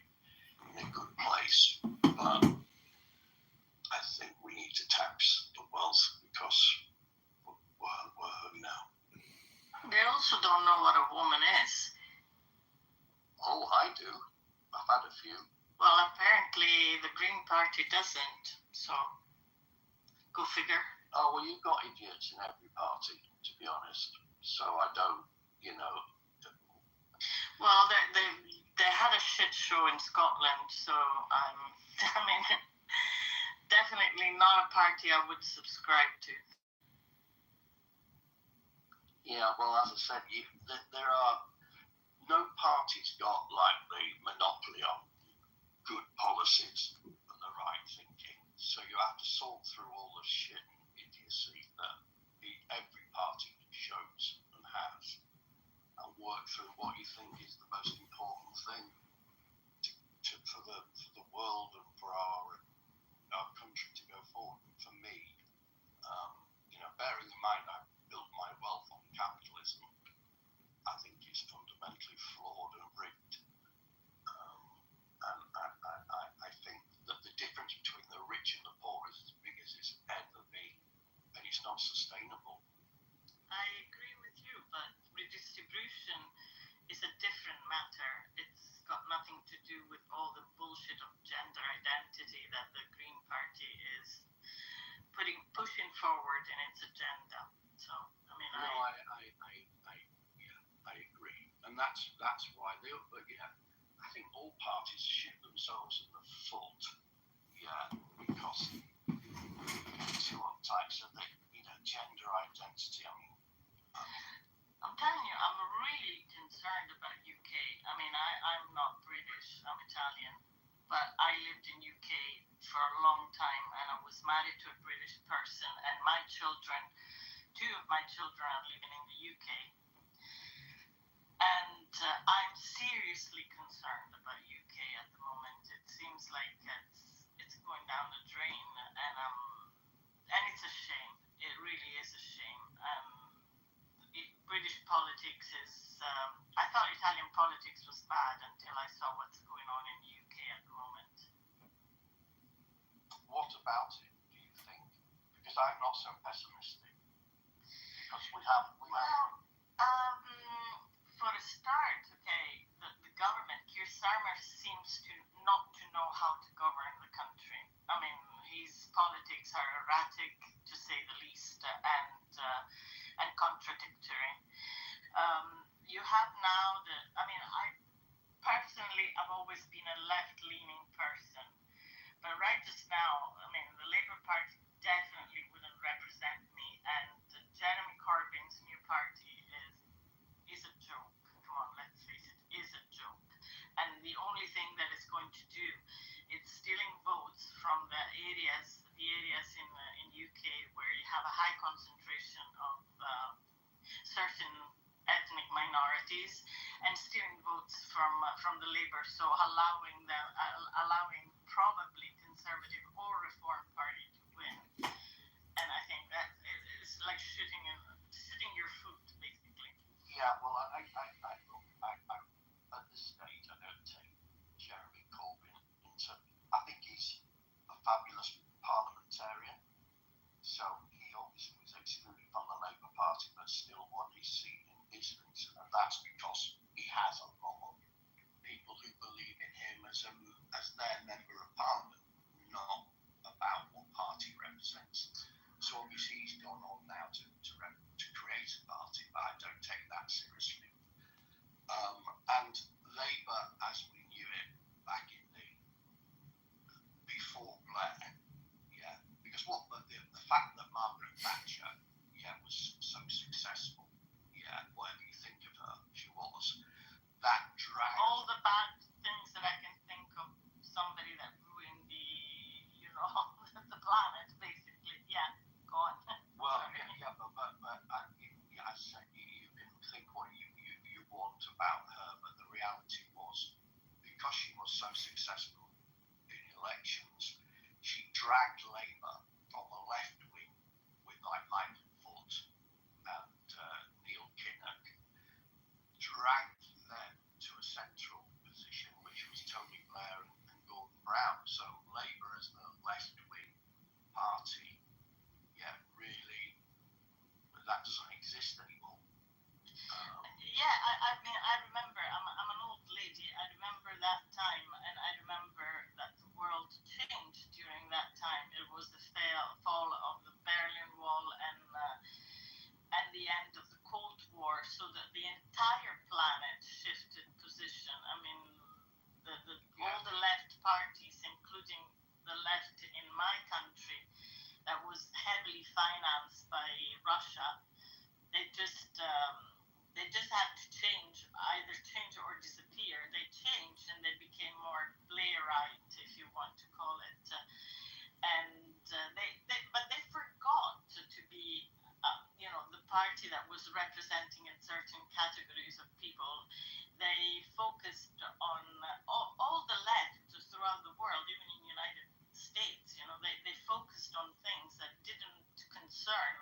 in a good place, but I think we need to tax the wealth because we're now. They also don't know what a woman is. Oh, I do. I've had a few. Well, apparently the Green Party doesn't, so go figure. Oh, well, you've got idiots in every party, to be honest. So I don't, Well, they had a shit show in Scotland, so I mean, definitely not a party I would subscribe to. Yeah, well, as I said, there are no parties got like the monopoly on good policies and the right thinking. So you have to sort through all the shit and idiocy that every party shows and has, and work through what you think is the most important thing for the world and for our country to go forward. For me, bearing in mind I built my wealth on capitalism, I think it's fundamentally flawed and rigged. And I think that the difference between the rich and the poor is as big as it's ever been, and it's not sustainable. I agree with you, but redistribution is a different matter. It's got nothing to do with all the bullshit of gender identity that the Green Party is pushing forward in its agenda. So, I mean, I agree, and that's why I think all parties shoot themselves in the foot, because too uptight. So that gender identity. I mean, I'm telling you, I'm really concerned about UK. I mean, I'm not British. I'm Italian, but I lived in UK for a long time, and I was married to a British person, and two of my children are living in the UK. And I'm seriously concerned about UK at the moment. It seems like it's going down the drain, and it's a shame. It really is a shame. British politics is. I thought Italian politics was bad until I saw what's going on in the UK at the moment. What about it, do you think? Because I'm not so pessimistic. Because we have. For a start, okay, the government, Keir Starmer seems not to know how to govern the country. I mean, his politics are erratic, to say the least, and contradictory. You have now I personally, I've always been a left-leaning person, but right just now, I mean, the Labour Party definitely wouldn't represent me, and Jeremy Corbyn's new party is a joke. Come on, let's face it, is a joke. And the only thing that it's going to do is stealing votes from the areas in the UK where you have a high concentration of minorities and steering votes from the Labour, so allowing probably Conservative or Reform Party to win. And I think that it's like shooting your foot, basically. Yeah, well, I at this stage, I don't take Jeremy Corbyn into. I think he's a fabulous parliamentarian. So he obviously was excluded from the Labour Party, but still won his seat in Islington, and that's because he has a lot of people who believe in him as their member of parliament, not about what party represents. So obviously he's gone on now to create a party, but I don't take that seriously. And Labour, as we knew it back in before Blair, yeah, because the fact that Margaret Thatcher, yeah, was so successful, yeah, whatever you think of her, she was, that dragged all the bad things that I can think of, somebody that ruined the planet, basically. Yeah, go on. Well, yeah, but as I said, you can think what you want about her, but the reality was, because she was so successful in elections, she dragged Labour from the left wing with like Michael Foot and Neil Kinnock, dragged them to a central position, which was Tony Blair and Gordon Brown. So Labour as the left wing party, yeah, really, that doesn't exist anymore. Yeah, I mean, I remember, I'm an old lady, I remember that time, and I remember that the world changed during that time. It was the fall of the Berlin Wall and the end of the Cold War, so that the entire planet shifted position. I mean, all the left parties, including the left in my country, that was heavily financed by Russia, they just had to change, either change or disappear. They changed and they became more Blairite, if you want to call it, but they forgot to be, the party that was representing in certain categories of people. They focused on all the left throughout the world, even in the United States. They focused on things that didn't concern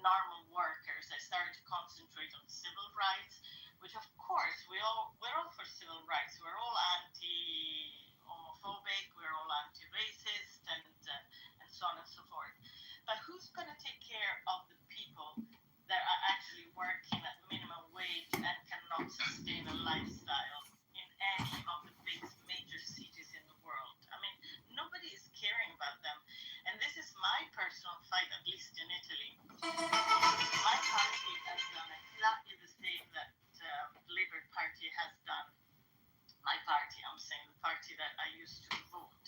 normal workers. They started to concentrate on civil rights, which of course we're all for civil rights. We're all anti-homophobic, we're all anti-racist, and so on and so forth. But who's going to take care of the people that are actually working at minimum wage and cannot sustain a lifestyle in any of the big major cities in the world? I mean, nobody is caring about them. And this is my personal fight, at least in Italy. My party has done exactly the same that the Labour Party has done. My party, I'm saying the party that I used to vote.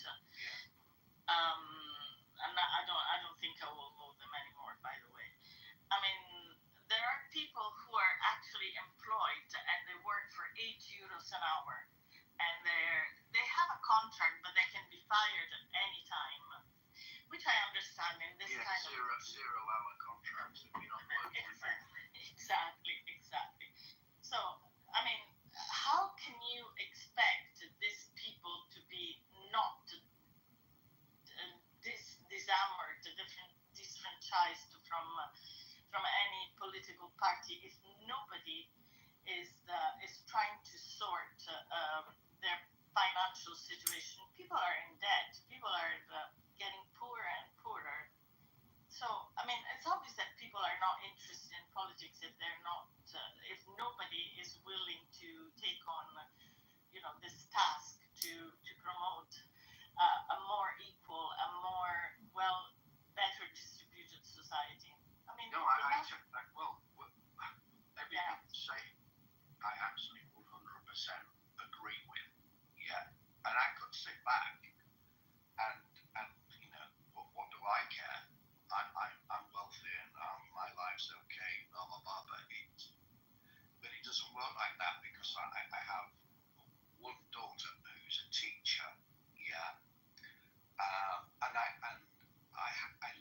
And I don't think I will vote them anymore, by the way. I mean, there are people who are actually employed and they work for €8 an hour, and they have a contract, but they can be fired at any time, which I understand in this kind of zero-hour contracts if you're not working. Exactly. So, I mean, how can you expect these people to be not disfranchised from any political party if nobody is trying to sort their financial situation? People are in debt. People are getting poorer and poorer. So, I mean, it's obvious that people are not interested in politics if they're not, if nobody is willing to take on, this task to promote a more equal, a more better distributed society. I mean, no, everything you say, I absolutely 100% agree with. Yeah, and I could sit back and what do I care? I'm wealthy and my life's okay, blah blah blah. But it doesn't work like that, because I have one daughter who's a teacher. Yeah, and I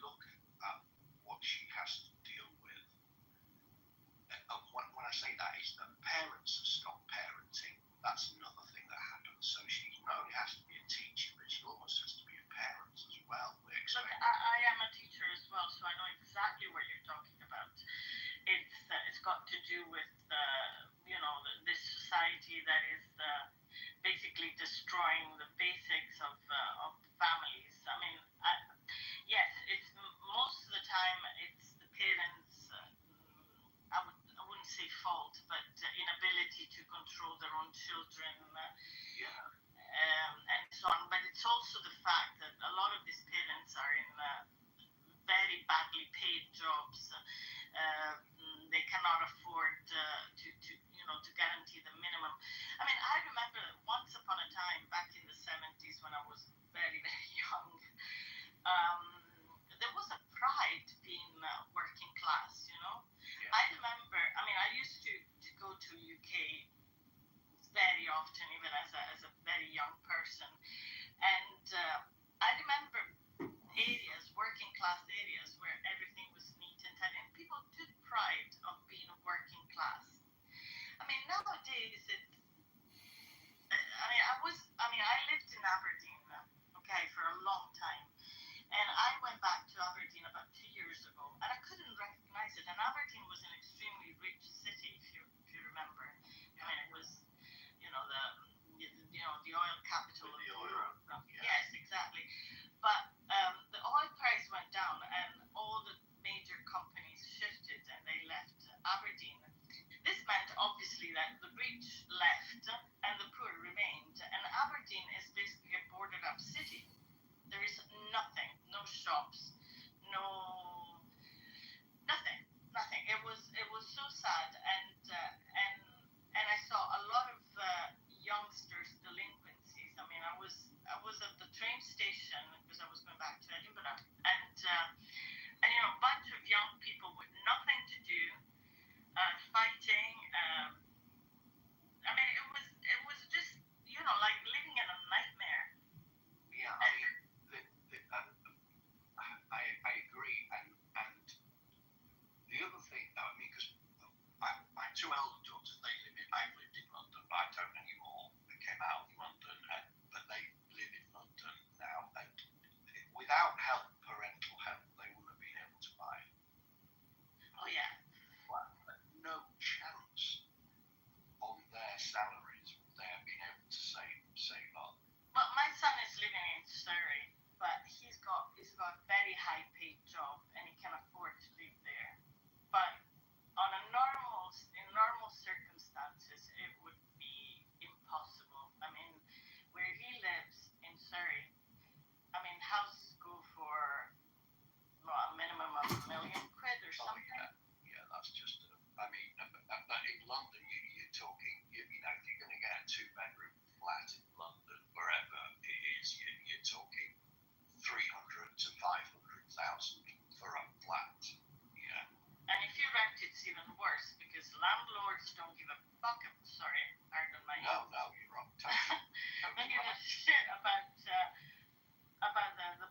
look at what she has to deal with. And when I say that, is that got to do with this society that is basically destroying the basics of families. I mean, yes, it's most of the time it's the parents. I wouldn't say fault, but inability to control their own children. And so on. But it's also the fact that a lot of these parents are in very badly paid jobs. They cannot afford to guarantee the minimum. I mean, I remember once upon a time back in the 70s when I was very, very young, there was a pride being working class, I remember, I mean, I used to go to UK very often, even as a very young person. And I remember working class areas, where everything was neat and tidy, and people took pride of being working class. I mean, nowadays I lived in Aberdeen, okay, for a long time. And I went back to Aberdeen about 2 years ago, and I couldn't recognize it. And Aberdeen was an extremely rich city, if you remember. I mean, it was, the oil capital of Europe. Yes, exactly. But the oil price went down, and all the major companies shifted, and they left Aberdeen. This meant, obviously, that the rich left and the poor remained. And Aberdeen is basically a boarded-up city. There is nothing, no shops, nothing. It was so sad, and I saw a lot of youngsters delinquencies. I mean, I was at the train station because I was going back to Edinburgh, and a bunch of young people with nothing to do, fighting. I mean, it was just like living in a nightmare. Yeah, I mean, I agree, and the other thing, I mean, because my two elder daughters, I've lived in London, but I don't anymore. They came out of London, but they live in London now, and without parental help, they wouldn't have been able to buy. Oh yeah. Well, no chance on their salaries would they have been able to save up. Well, my son is living in Surrey, but he's got a very high paid job, and he can afford to live there. But in normal circumstances, it would be impossible. I mean, where he lives in Surrey, I mean, houses go for a minimum of £1 million or something. Yeah, that's just. I mean, but in London, you're talking. If you're going to get a 2-bedroom flat in London, wherever it is, you're talking 300 to 500,000 for a flat. Yeah. And if you rent, it's even worse because landlords don't give a fuck. Sorry, pardon my. No, you're wrong. Don't give a shit about the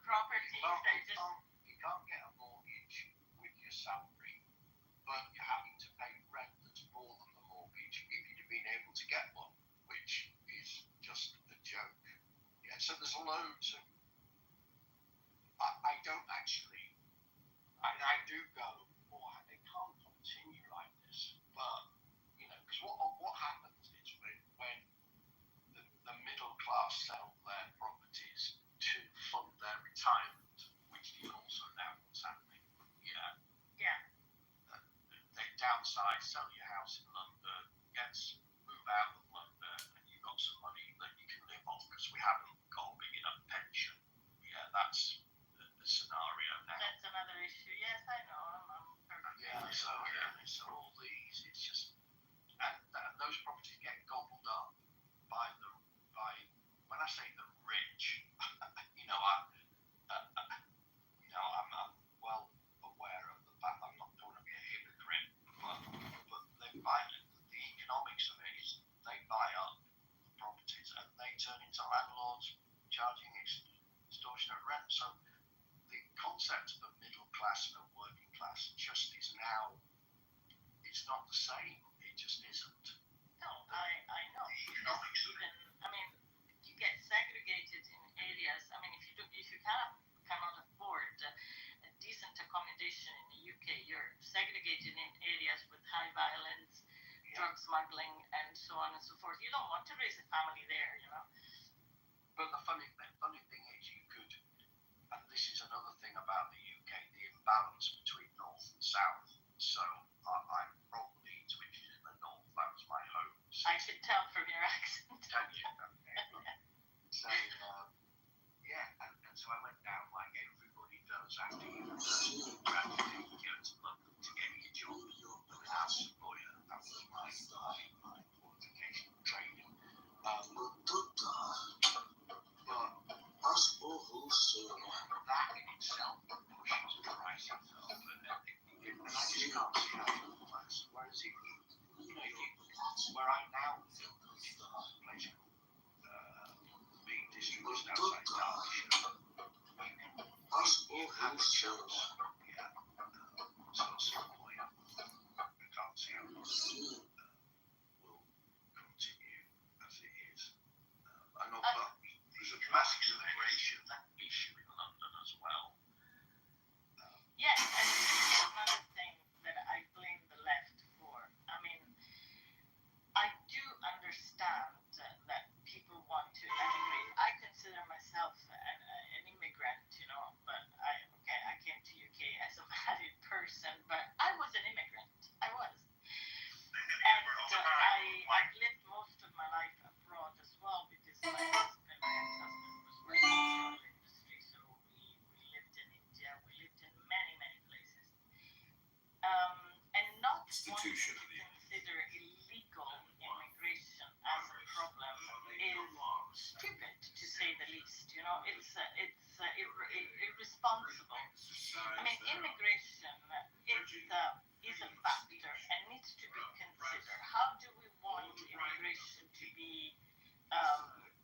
properties. You can't get a mortgage with your salary, but you're having to pay rent that's more than the mortgage if you'd have been able to get one, which is just a joke. Yeah. So there's loads of. I don't actually. I do go. It can't continue like this, but because what happens is when the middle class sell their properties to fund their retirement, which is also now what's happening. Yeah. Yeah. They downsize, sell your house in London, move out of London, and you've got some money that you can live off because we haven't got a big enough pension. Yeah, that's the scenario now. That's another issue. Yes, I know. I'm perfectly. Yeah, so all these, it's just, and those properties get gobbled up by when I say the rich, I'm well aware of the fact. I'm not going to be a hypocrite, but they buy it. The economics of it is they buy up the properties and they turn into landlords charging extortionate rent. So the concept of middle class and working class just is now, it's not the same. It just isn't. No, I know. Economics of it. I mean, you get segregated in areas. I mean, if you cannot afford a decent accommodation in the UK, you're segregated in areas with high violence, drug smuggling, and so on and so forth. You don't want to raise a family there, you know. But the funny thing is, you could, and this is another thing about the UK, the imbalance between north and south. So I'm from Leeds, which is in the north. That was my home. I could tell from your accent. Can you? So and so I went down like everybody does after university, graduating, to London to get your job as a lawyer. That was my qualification training. But that in itself pushes the price up. And I just can't see how it works. Whereas if where I now live, which is a place called being distributed outside Derbyshire, you have a chance. So some lawyer, I can't see how it will continue as it is. I know, but there's a mass immigration issue in London as well. Yes, and this is another thing that I blame the left for. I mean, I do understand that people want to emigrate. I consider myself an immigrant, you know, but I came to UK as a married person, but I was an immigrant. I was. And I've lived most of my life abroad as well because my ex-husband was working in the oil industry, so we lived in India, we lived in many, many places. And not wanting to consider illegal immigration as a problem is stupid, to say the least. You know, it's irresponsible. I mean, immigration is a factor and needs to be considered. How do we want immigration to be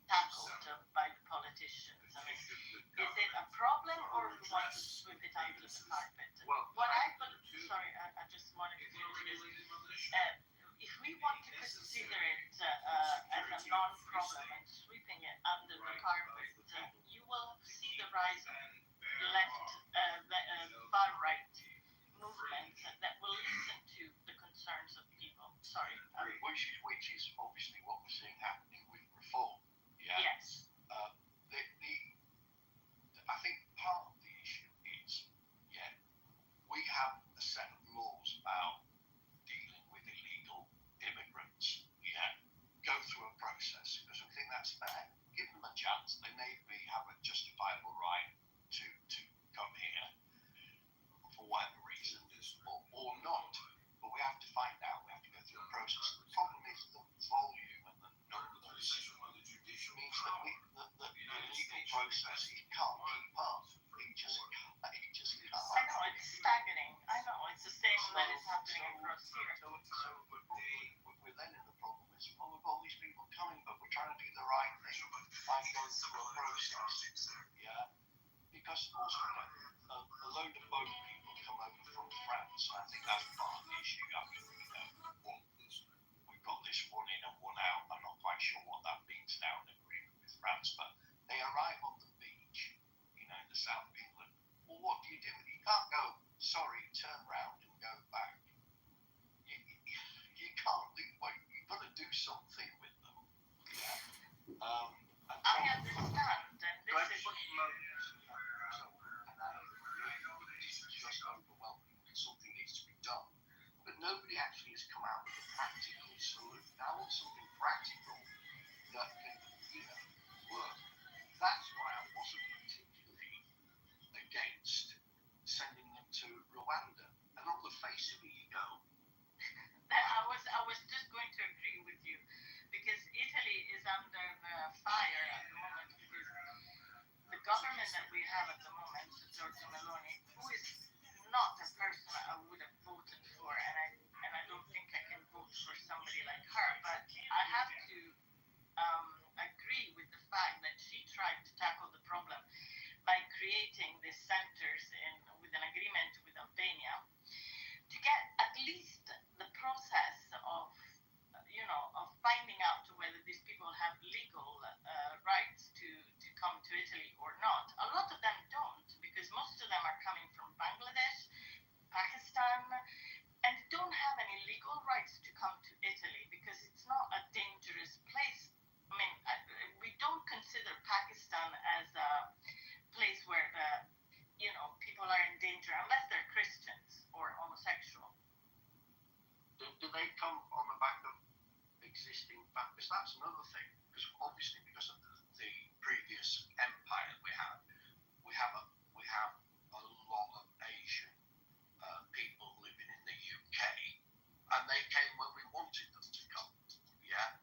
tackled by the politicians? I mean, is it a problem or we want to sweep it under the carpet? I just wanted to finish this. If we want to consider it as a non-problem and sweeping it under the carpet, you will see the rise of far-right movements that will listen to the concerns of people. Which is obviously what we're seeing happening with reform. Yeah. Yes. I think part of the issue is, we have a set of laws about dealing with illegal immigrants. Go through a process because we think that's fair. Give them a chance. They maybe have a justifiable right to come here for whatever reason or not. But we have to find out. We have to go through a process. The problem is the volume and the numbers means that the legal process can't keep up. It just can't. I know, it's staggering. I know, it's the same that is happening across here. So we're then in the problem is, we've got all these people coming, but we're trying to do the right thing by going through a process. Because also a load of boat people come over from France. I think that's part of the issue. I mean, we've got this one in and one out. I'm not quite sure what that means now in agreement with France, but they arrive on the beach, in the south of England. Well, what do? You can't go, sorry, turn round and go back. You can't do, you've got to do something with them. I understand, and this is... just overwhelming. Something needs to be done. But nobody actually has come out with a practical solution. I want something practical that can, work. That's why I wasn't particularly against sending them to Rwanda. And on the face of it, I was just going to agree with you because Italy is under the fire at the moment because the government that we have at the moment, Giorgia Meloni, who is not a person I would have voted for, and I don't think I can vote for somebody like her, but I have to agree with the fact that she tried to tackle the problem by creating these centers with an agreement with Albania to get at least the process of finding out whether these people have legal rights to come to Italy or not. A lot of them don't, because most of them are coming from Bangladesh, Pakistan, do they come on the back of existing factors? That's another thing, because obviously because of the previous empire we have a lot of Asian people living in the UK, and they came when we wanted them to come. Yeah.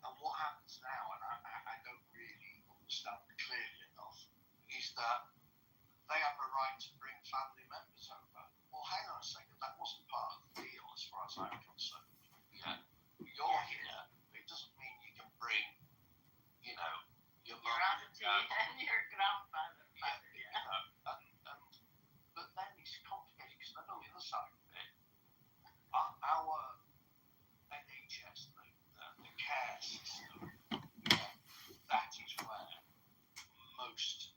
And what happens now, and I don't really understand clearly enough, is that they have a right to bring family members over. Well, hang on a second, that wasn't part of the deal as far as I'm concerned. Yeah, you're here. It doesn't mean you can bring, your Your mum, auntie and your grandfather. and but then it's complicated because then on the other side of it, our NHS, the care system, that is where most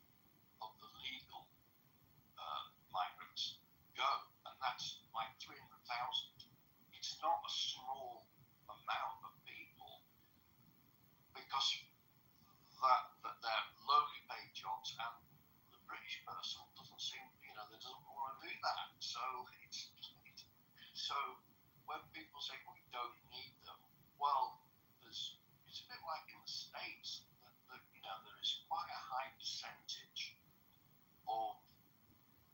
of the legal migrants go, and that's like 300,000. It's not a small amount of people, because that they're lowly paid jobs, and the British person doesn't seem, they doesn't want to do that. So so when people say we don't need them, well, it's a bit like in the States that there is quite a high percentage of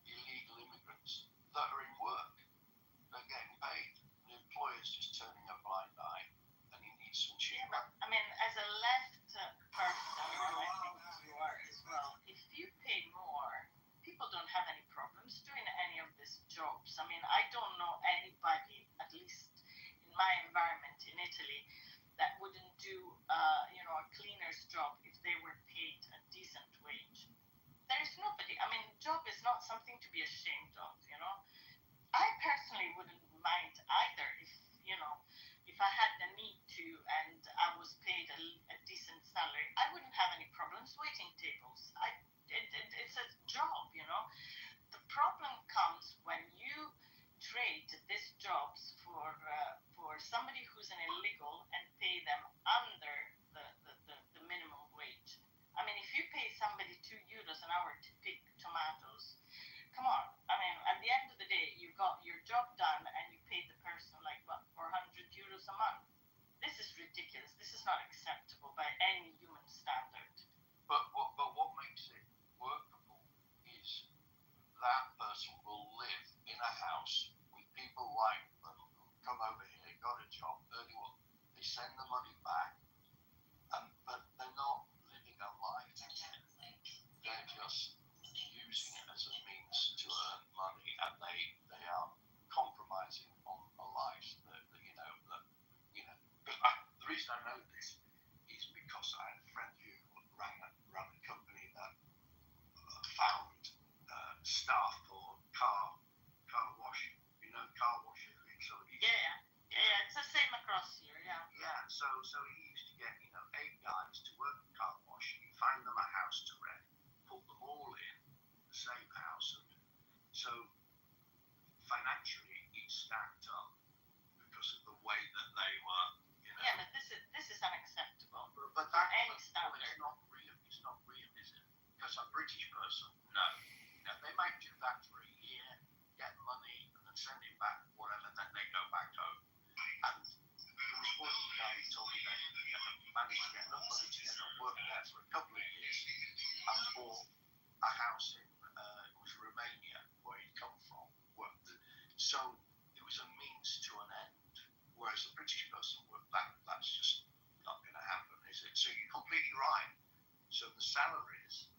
illegal immigrants that are in work. They're getting paid. The employer's just turning a blind eye, and he needs some cheap. Yeah, but I mean, as a left person, I think you are as well. If you pay more, people don't have any problems doing any of these jobs. I mean, I don't know anybody, at least in my environment in Italy, that wouldn't do, a cleaner's job if they were paid a decent wage. There is nobody. I mean, job is not something to be ashamed of. I personally wouldn't mind either if I had the need to and I was paid a decent salary. I wouldn't have any problems waiting tables. It's a job. The problem comes when you trade these jobs for somebody who's an illegal and pay them under the minimum wage. I mean, if you pay somebody €2 an hour to pick tomatoes, come on. I mean, at the end of the day, you got your job done and you paid the person like what, €400 a month. This is ridiculous. This is not acceptable by any human standard. But what makes it workable is that person will live in a house with people like them who come over here, got a job, early on, they send the money back, but they're not living a life. They're just using it as a means to earn money, and they are compromising on a life that. The reason I know this is because I had a friend who ran a company that found staff for car wash. Car washes. So Yeah. It's the same across here. Yeah. Yeah. So he used to get 8 guys to work the car wash. He'd find them a house to rent, put them all in the same house, and so financially it stacked up because of the way that they were. Yeah, but this is unacceptable. But that any standard. It's not real. It's not real, is it? Because a British person, no. They might do that for a year, get money, and then send it back, whatever. Then they go back home. And there was one guy who told me that he managed to get enough money to get enough work there for a couple of years, and bought a house in it was Romania, where he'd come from. So it was a means to an end. Whereas a British person that's just not going to happen, is it? So you're completely right. So the salaries.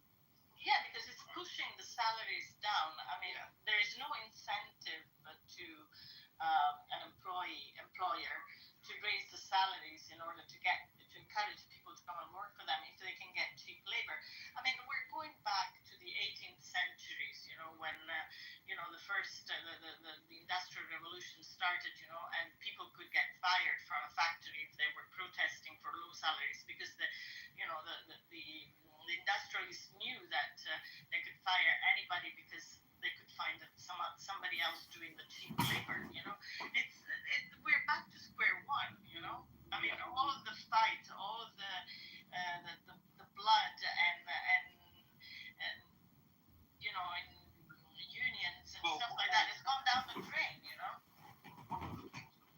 Yeah, because it's pushing the salaries down. I mean, there is no incentive to an employer to raise the salaries in order to encourage people to come and work for them if they can get cheap labor. I mean, we're going back to the 18th centuries, when the first the industrial revolution started, and people could get fired from a factory if they were protesting for low salaries, because the industrialists knew that they could fire anybody because they could find somebody else doing the cheap labor. We're back to square one. I mean, all of the fight, all of the blood and in unions and stuff like that has gone down the drain. One of the things that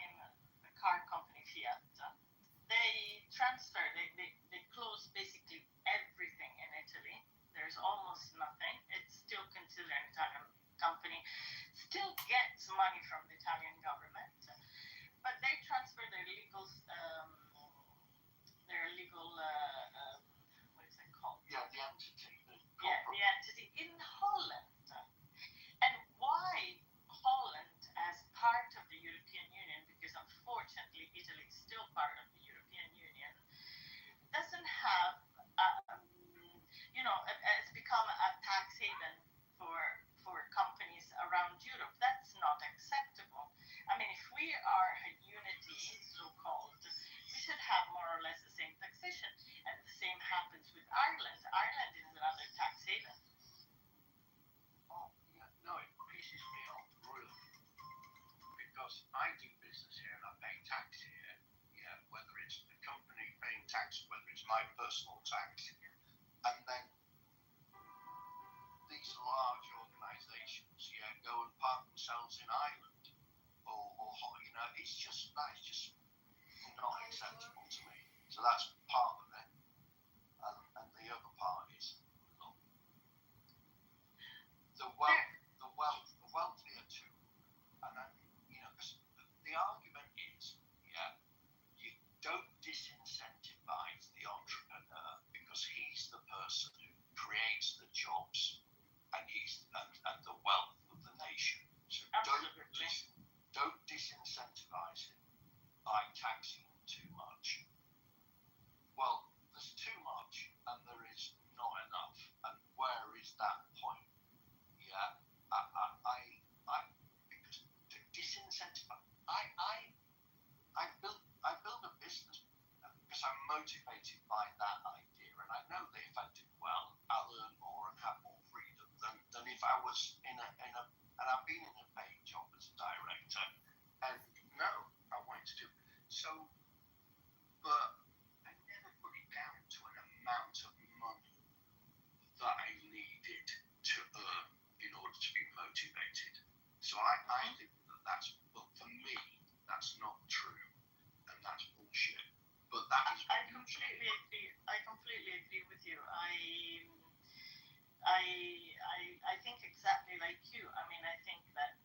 Italian car company Fiat, they closed basically everything in Italy. There's almost nothing. It's still considered an Italian company, still gets money from the Italian government, but they transfer their legal what is it called? Yeah, the entity. The entity in Holland. And why Holland as part of the European Union, because unfortunately Italy is still part of the European Union, doesn't have, has become a tax haven for companies around Europe. That's not acceptable. I mean, if we are a unity, so-called, we should have more or less the same taxation. And the same happens with Ireland. Ireland is another tax haven. Oh, yeah, no, it pisses me off really, because I do business here and I pay tax here. Yeah, whether it's the company paying tax, whether it's my personal tax, and then these large organisations, go and park themselves in Ireland, or it's just not acceptable to me. So that's part of it, and the other part is, look, the wealthier too, and then, because the argument is, you don't disincentivize the entrepreneur because he's the person who creates the jobs and the wealth of the nation. So don't disincentivize him by taxing him too much. Well, there's too much and there is not enough. And where is that point? Yeah, because to disincentivize, I build a business because I'm motivated by that idea, and I know that if I do well, I'll earn more and have more freedom than if I was and I've been in a paid job as a director, and no, I wanted to do so, but I never put it down to an amount of money that I needed to earn in order to be motivated. So I think that's, well, for me, that's not true, and that's bullshit. But that is. I completely agree with you. I think exactly like you. I mean, I think that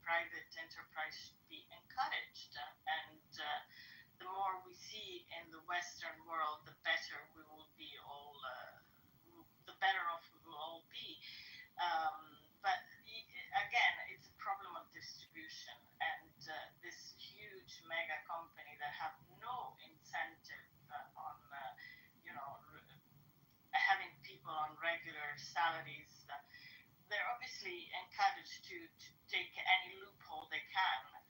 private enterprise should be encouraged, and the more we see in the Western world, the better we will be all. The better off we will all be. But again, it's a problem of distribution, and this huge mega company that have no incentive on, having people on regular salaries. They're obviously encouraged to take any loophole they can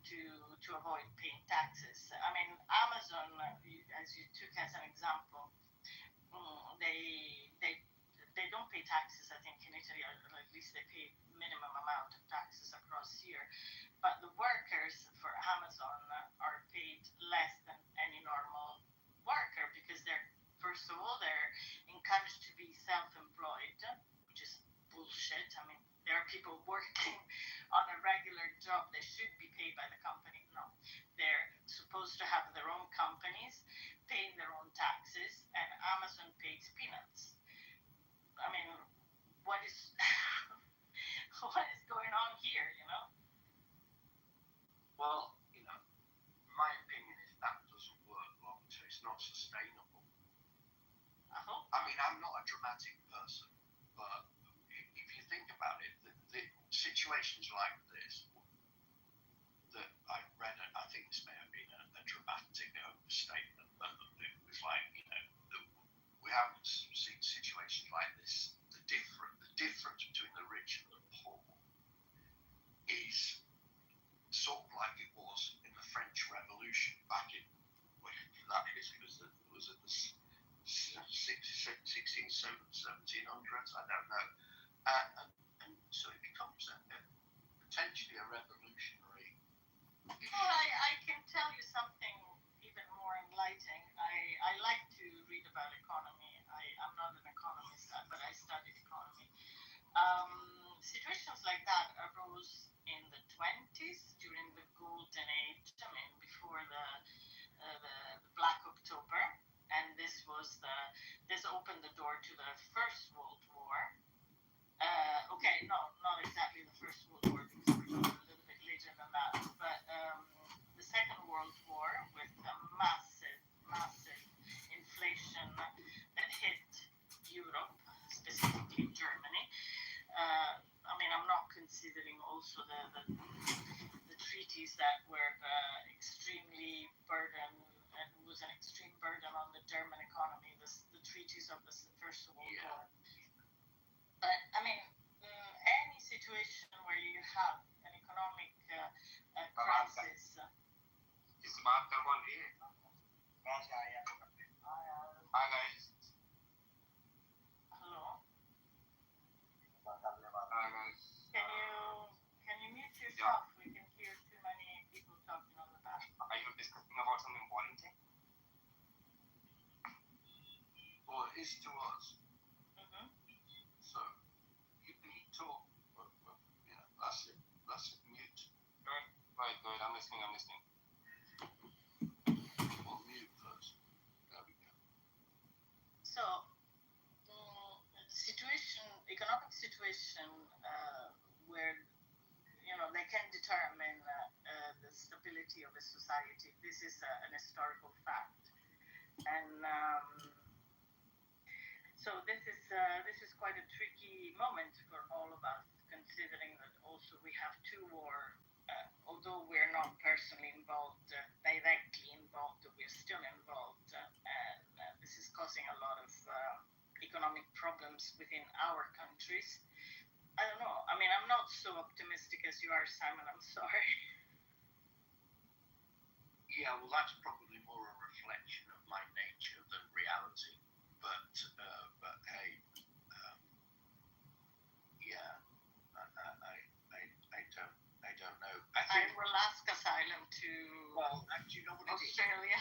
to avoid paying taxes. I mean, Amazon, as you took as an example, they don't pay taxes, I think, in Italy, or at least they pay minimum amount of taxes across here. But the workers for Amazon are paid less than any normal worker because first of all, they're encouraged to be self-employed, which is bullshit. I mean, there are people working on a regular job. They should be paid by the company. No, they're supposed to have their own companies, paying their own taxes, and Amazon pays peanuts. I mean, what is going on here, Well, my opinion is that doesn't work long term. It's not sustainable. I mean, I'm not a dramatic person, but if you think about it, the situations like this that I read, I think this may have been a dramatic overstatement, but it was like, we haven't seen situations like this. The difference between the rich and the poor is sort of like it was in the French Revolution back in, that is, because it was at the 1700s, I don't know. And so it becomes potentially a revolutionary. Well, I can tell you something even more enlightening. I like to read about economy. I'm not an economist, but I studied economy. Situations like that arose in the 20s during the golden age that were extremely burdened and was an extreme burden on the German economy, the treaties of the First World War. But I mean, any situation where you have an economic crisis. Hi guys. Hello. Hi guys. Can you mute yourself? We can hear too many people talking on the back. Are you discussing about some important thing? Well, it is to us. Mm-hmm. So you can talk, but yeah, that's it. That's it. Mute. Right, good. I'm listening. Well, mute first. There we go. So, economic situation, where they can determine the stability of a society. This is an historical fact, and so this is quite a tricky moment for all of us, considering that also we have two war. Although we're not personally involved, directly involved, we're still involved, and this is causing a lot of economic problems within our countries. I don't know. I mean, I'm not so optimistic as you are, Simon. I'm sorry. Yeah, well, that's probably more a reflection of my nature than reality. But hey, yeah, I don't know. I will ask asylum to Well, do you know what it is? Australia.